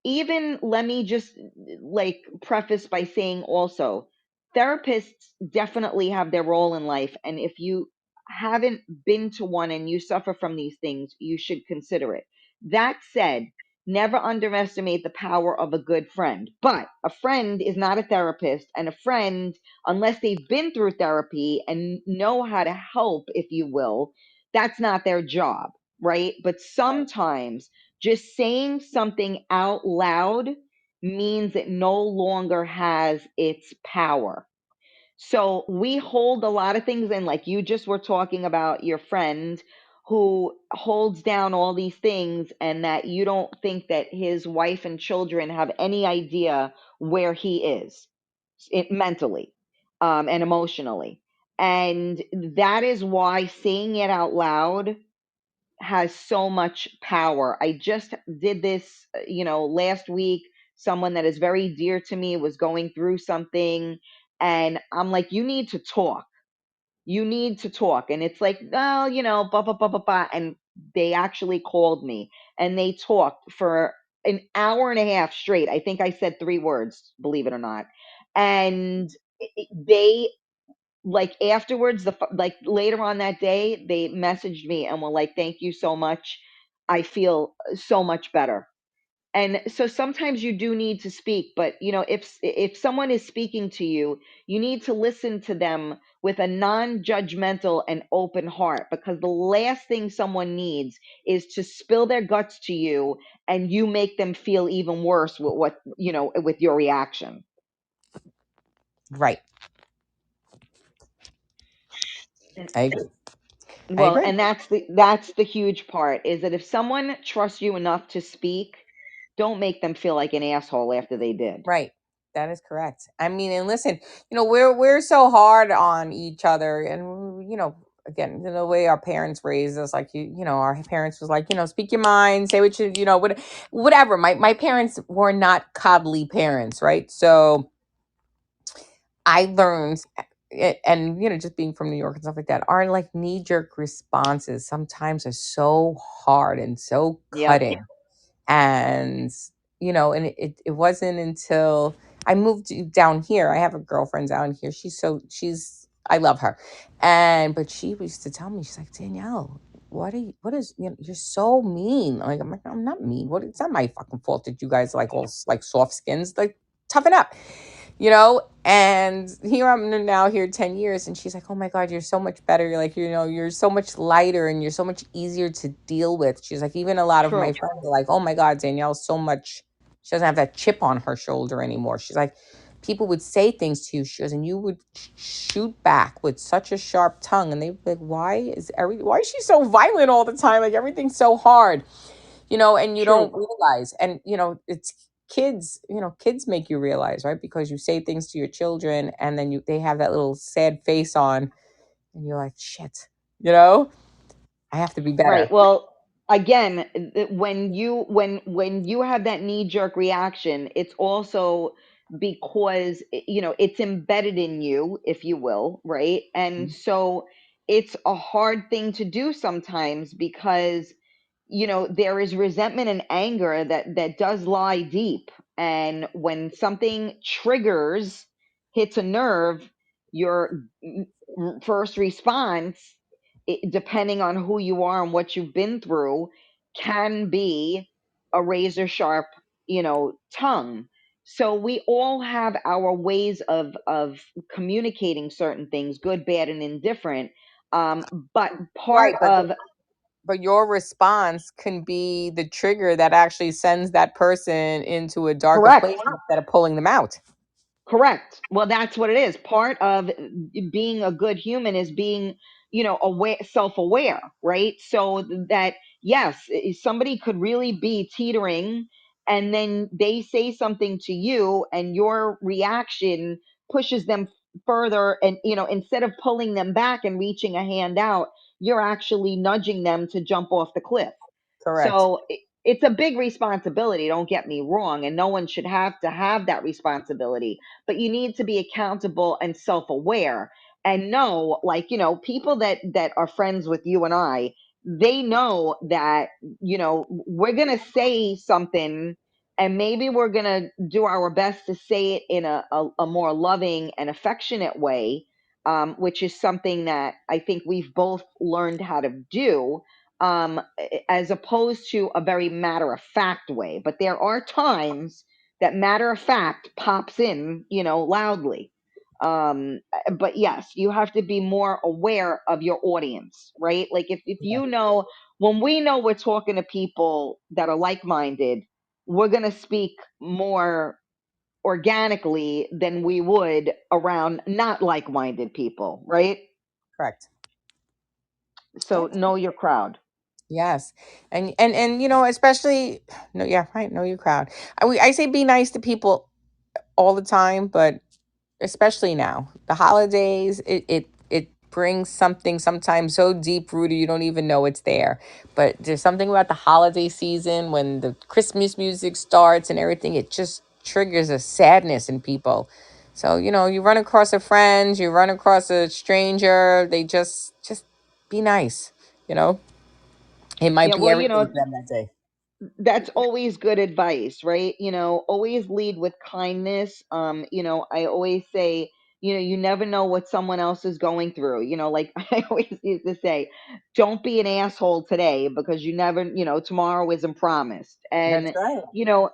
even let me just like preface by saying also, therapists definitely have their role in life, and if you haven't been to one and you suffer from these things, you should consider it. That said, never underestimate the power of a good friend. But a friend is not a therapist, and a friend, unless they've been through therapy and know how to help, if you will, that's not their job, right? But sometimes just saying something out loud means it no longer has its power. So we hold a lot of things in, like you just were talking about your friend who holds down all these things, and that you don't think that his wife and children have any idea where he is mentally, and emotionally. And that is why saying it out loud has so much power. I just did this, last week. Someone that is very dear to me was going through something, And I'm like, you need to talk. You need to talk. And it's like, well, blah, blah, blah, blah, blah. And they actually called me and they talked for an hour and a half straight. I think I said 3 words, believe it or not. And they, like, afterwards, like later on that day, they messaged me and were like, thank you so much. I feel so much better. And so sometimes you do need to speak, but if someone is speaking to you, you need to listen to them with a non-judgmental and open heart, because the last thing someone needs is to spill their guts to you and you make them feel even worse with with your reaction. Right. I agree. I Well, agree. and that's the huge part, is that if someone trusts you enough to speak, don't make them feel like an asshole after they did. Right. That is correct. I mean, and listen, we're so hard on each other, and again, the way our parents raised us, like our parents was like, speak your mind, say what whatever. My parents were not coddly parents, right? So I learned, and just being from New York and stuff like that, our like knee jerk responses sometimes are so hard and so Yep. cutting. And and it wasn't until I moved down here. I have a girlfriend down here. She's I love her. But she used to tell me, she's like, Danielle, what is you're so mean. Like, I'm not mean. It's not my fucking fault that you guys like all like soft skins. Like, toughen up. And here I'm now here 10 years, and she's like, oh my God, you're so much better. You're like, you're so much lighter and you're so much easier to deal with. She's like, even a lot of my True. friends are like, oh my God, Danielle's so much, she doesn't have that chip on her shoulder anymore. She's like, people would say things to you, she goes, and you would shoot back with such a sharp tongue. And they'd be like, why is she so violent all the time? Like, everything's so hard, and you don't True. realize. And, it's kids, kids make you realize, right? Because you say things to your children and then they have that little sad face on, and you're like, shit, I have to be Right. better. Well, again, when you have that knee jerk reaction, it's also because it's embedded in you, if you will, right? And so it's a hard thing to do sometimes, because there is resentment and anger that does lie deep. And when something triggers, hits a nerve, your first response, depending on who you are and what you've been through, can be a razor sharp, tongue. So we all have our ways of communicating certain things, good, bad, and indifferent. But part Right, of but your response can be the trigger that actually sends that person into a darker place correct. instead of pulling them out. Correct. Well, that's what it is. Part of being a good human is being, aware, self-aware, right? So that, yes, somebody could really be teetering, and then they say something to you and your reaction pushes them further, and instead of pulling them back and reaching a hand out, you're actually nudging them to jump off the cliff. Correct. So it's a big responsibility, don't get me wrong, and no one should have to have that responsibility, but you need to be accountable and self-aware, and know, like, people that are friends with you and I, they know that, we're going to say something, and maybe we're going to do our best to say it in a more loving and affectionate way, which is something that I think we've both learned how to do, as opposed to a very matter of fact way. But there are times that matter of fact pops in, loudly. But yes, you have to be more aware of your audience, right? Like, if when we know we're talking to people that are like minded, we're going to speak more organically than we would around not like minded people, right? Correct. So know your crowd. Yes. And especially, no, yeah, right, know your crowd. I say be nice to people all the time, but especially now, the holidays, it brings something sometimes so deep rooted you don't even know it's there. But there's something about the holiday season when the Christmas music starts and everything, it just triggers a sadness in people. So, you run across a friend, you run across a stranger, they just be nice, you know? It might Yeah, be well, everything for them that day. that's always good advice, right? Always lead with kindness. I always say, you never know what someone else is going through. Like I always used to say, don't be an asshole today because you never, tomorrow isn't promised. That's And, right. you know,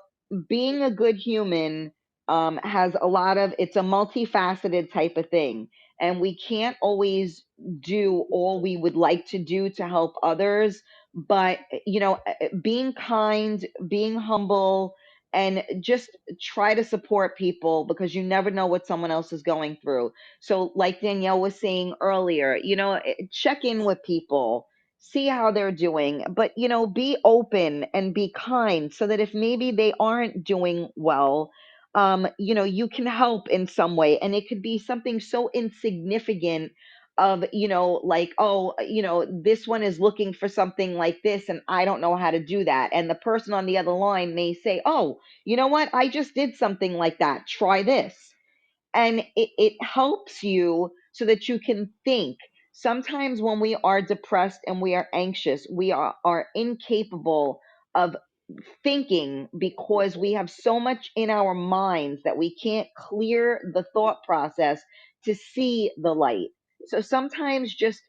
being a good human has a lot of, it's a multifaceted type of thing. And we can't always do all we would like to do to help others, but being kind, being humble, and just try to support people because you never know what someone else is going through. So like Danielle was saying earlier, check in with people, see how they're doing, but be open and be kind so that if maybe they aren't doing well, you can help in some way. And it could be something so insignificant of like, oh, this one is looking for something like this and I don't know how to do that, and the person on the other line may say, oh, you know what, I just did something like that, try this. And it helps you so that you can think. Sometimes when we are depressed and we are anxious, we are incapable of thinking because we have so much in our minds that we can't clear the thought process to see the light. So sometimes just,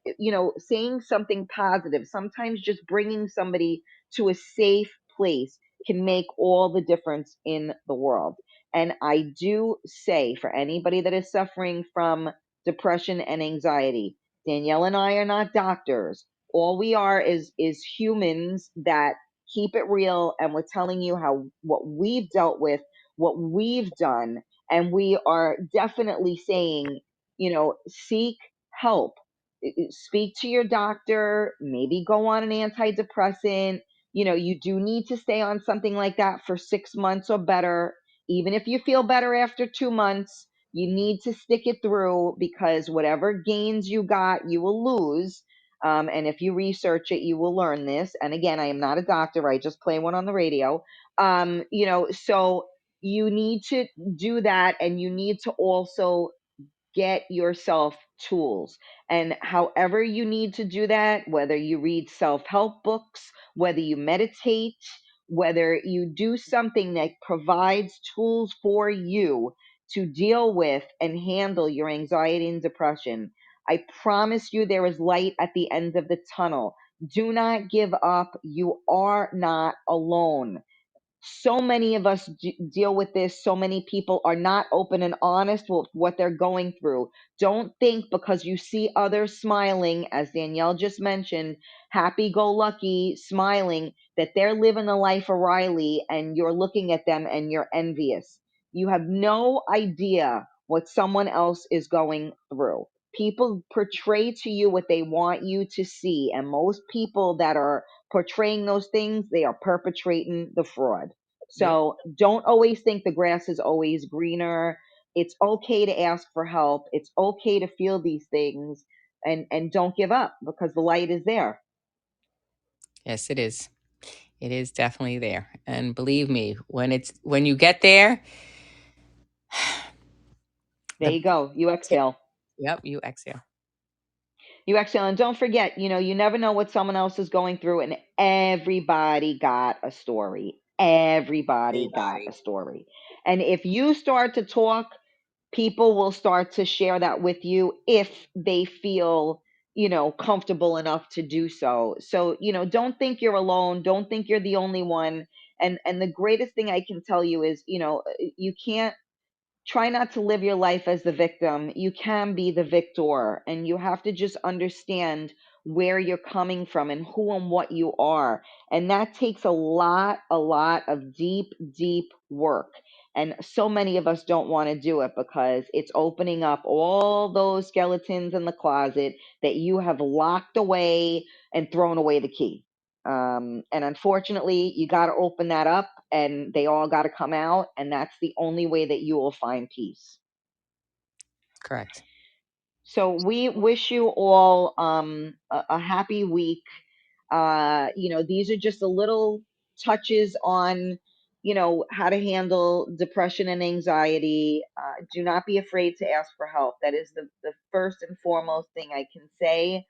saying something positive, sometimes just bringing somebody to a safe place can make all the difference in the world. And I do say for anybody that is suffering from depression and anxiety, Danielle and I are not doctors. All we are is humans that keep it real, and we're telling you how what we've dealt with, what we've done, and we are definitely saying, seek help. Speak to your doctor, maybe go on an antidepressant. You do need to stay on something like that for 6 months or better. Even if you feel better after 2 months, you need to stick it through because whatever gains you got, you will lose. And if you research it, you will learn this. And again, I am not a doctor. I just play one on the radio. So you need to do that. And you need to also get yourself tools. And however you need to do that, whether you read self help books, whether you meditate, whether you do something that provides tools for you to deal with and handle your anxiety and depression, I promise you there is light at the end of the tunnel. Do not give up. You are not alone. So many of us deal with this. So many people are not open and honest with what they're going through. Don't think because you see others smiling, as Danielle just mentioned, happy go lucky, smiling, that they're living a life of Riley and you're looking at them and you're envious. You have no idea what someone else is going through. People portray to you what they want you to see. And most people that are portraying those things, they are perpetrating the fraud. Yep. So don't always think the grass is always greener. It's okay to ask for help. It's okay to feel these things, and don't give up because the light is there. Yes, it is. It is definitely there. And believe me, when you get there, There the you go. You exhale. yep, you exhale. You exhale. And don't forget, you never know what someone else is going through, and everybody got a story. Everybody got a Everybody. story. And if you start to talk, people will start to share that with you if they feel comfortable enough to do so. So don't think you're alone, don't think you're the only one. And the greatest thing I can tell you is you can't try not to live your life as the victim. You can be the victor, and you have to just understand where you're coming from and who and what you are. And that takes a lot of deep, deep work. And so many of us don't want to do it because it's opening up all those skeletons in the closet that you have locked away and thrown away the key. And unfortunately, you got to open that up and they all got to come out. And that's the only way that you will find peace. Correct. So we wish you all a happy week. These are just a little touches on how to handle depression and anxiety. Do not be afraid to ask for help. That is the first and foremost thing I can say.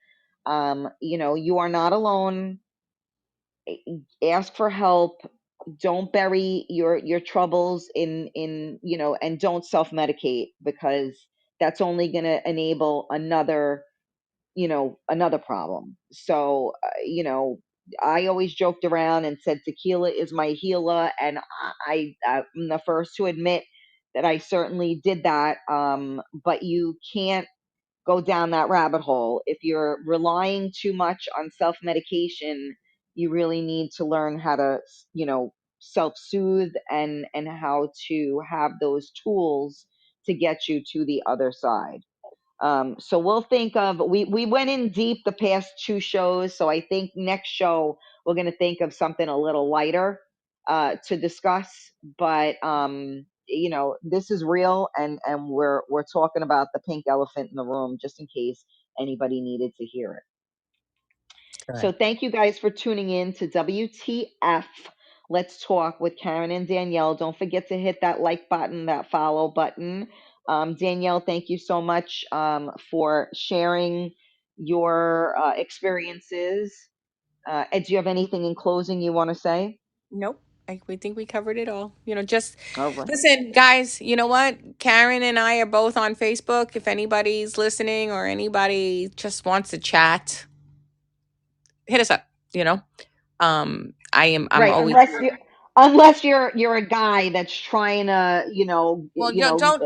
You are not alone. Ask for help. Don't bury your troubles and don't self-medicate, because that's only going to enable another problem. So, I always joked around and said tequila is my healer, and I'm the first to admit that I certainly did that. But you can't go down that rabbit hole. If you're relying too much on self medication, you really need to learn how to, self soothe and how to have those tools to get you to the other side. So we'll think of we went in deep the past two shows, so I think next show we're going to think of something a little lighter to discuss. But this is real, and we're talking about the pink elephant in the room, just in case anybody needed to hear it. So Correct. thank you guys for tuning in to WTF. Let's talk with Karen and Danielle. Don't forget to hit that like button, that follow button. Danielle, thank you so much for sharing your experiences. Ed, do you have anything in closing you want to say? Nope. We think we covered it all. Just All right. listen, guys. You know what? Karen and I are both on Facebook. If anybody's listening or anybody just wants to chat, hit us up. You know, I'm Right, always unless you're a guy that's trying to, well.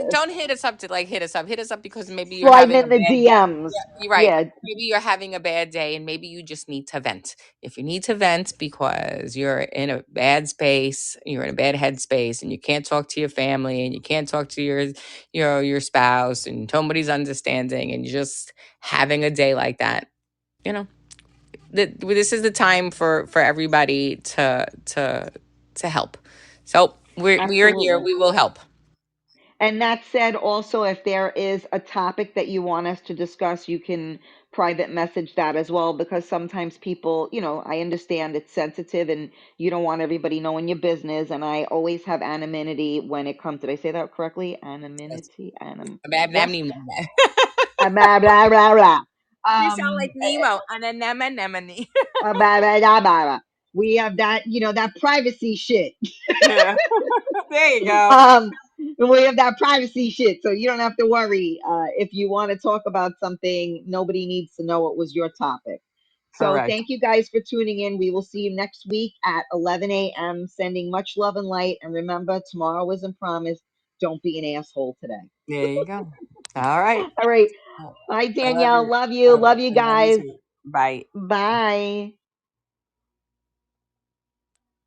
Don't hit us up to like hit us up. Hit us up because maybe you're slide having a in the bad day. DMs. Yeah, you're right. Yeah, Maybe you're having a bad day, and maybe you just need to vent. If you need to vent because you're in a bad space, you're in a bad headspace, and you can't talk to your family, and you can't talk to your spouse, and nobody's understanding, and you're just having a day like that, you know, this is the time for everybody to help. So we are here. absolutely. We will help. And that said, also, if there is a topic that you want us to discuss, you can private message that as well, because sometimes people, I understand it's sensitive and you don't want everybody knowing your business. And I always have anonymity when it comes, did I say that correctly? Yes. Anonymity, yes? Nemo. Blah, blah, blah, blah. You sound like Um, Nemo on an anemone. blah, blah, blah, blah, blah. We have that privacy shit. Yeah. There you go. um we have that privacy shit, so you don't have to worry. If you want to talk about something, nobody needs to know it was your topic. So Correct. thank you guys for tuning in. We will see you next week at 11 a.m. Sending much love and light, and remember, tomorrow isn't promised. Don't be an asshole today. There you go. All right. All right. I Bye, love Danielle. you. Love you. All right. Love you I love you guys. too. Bye. Bye.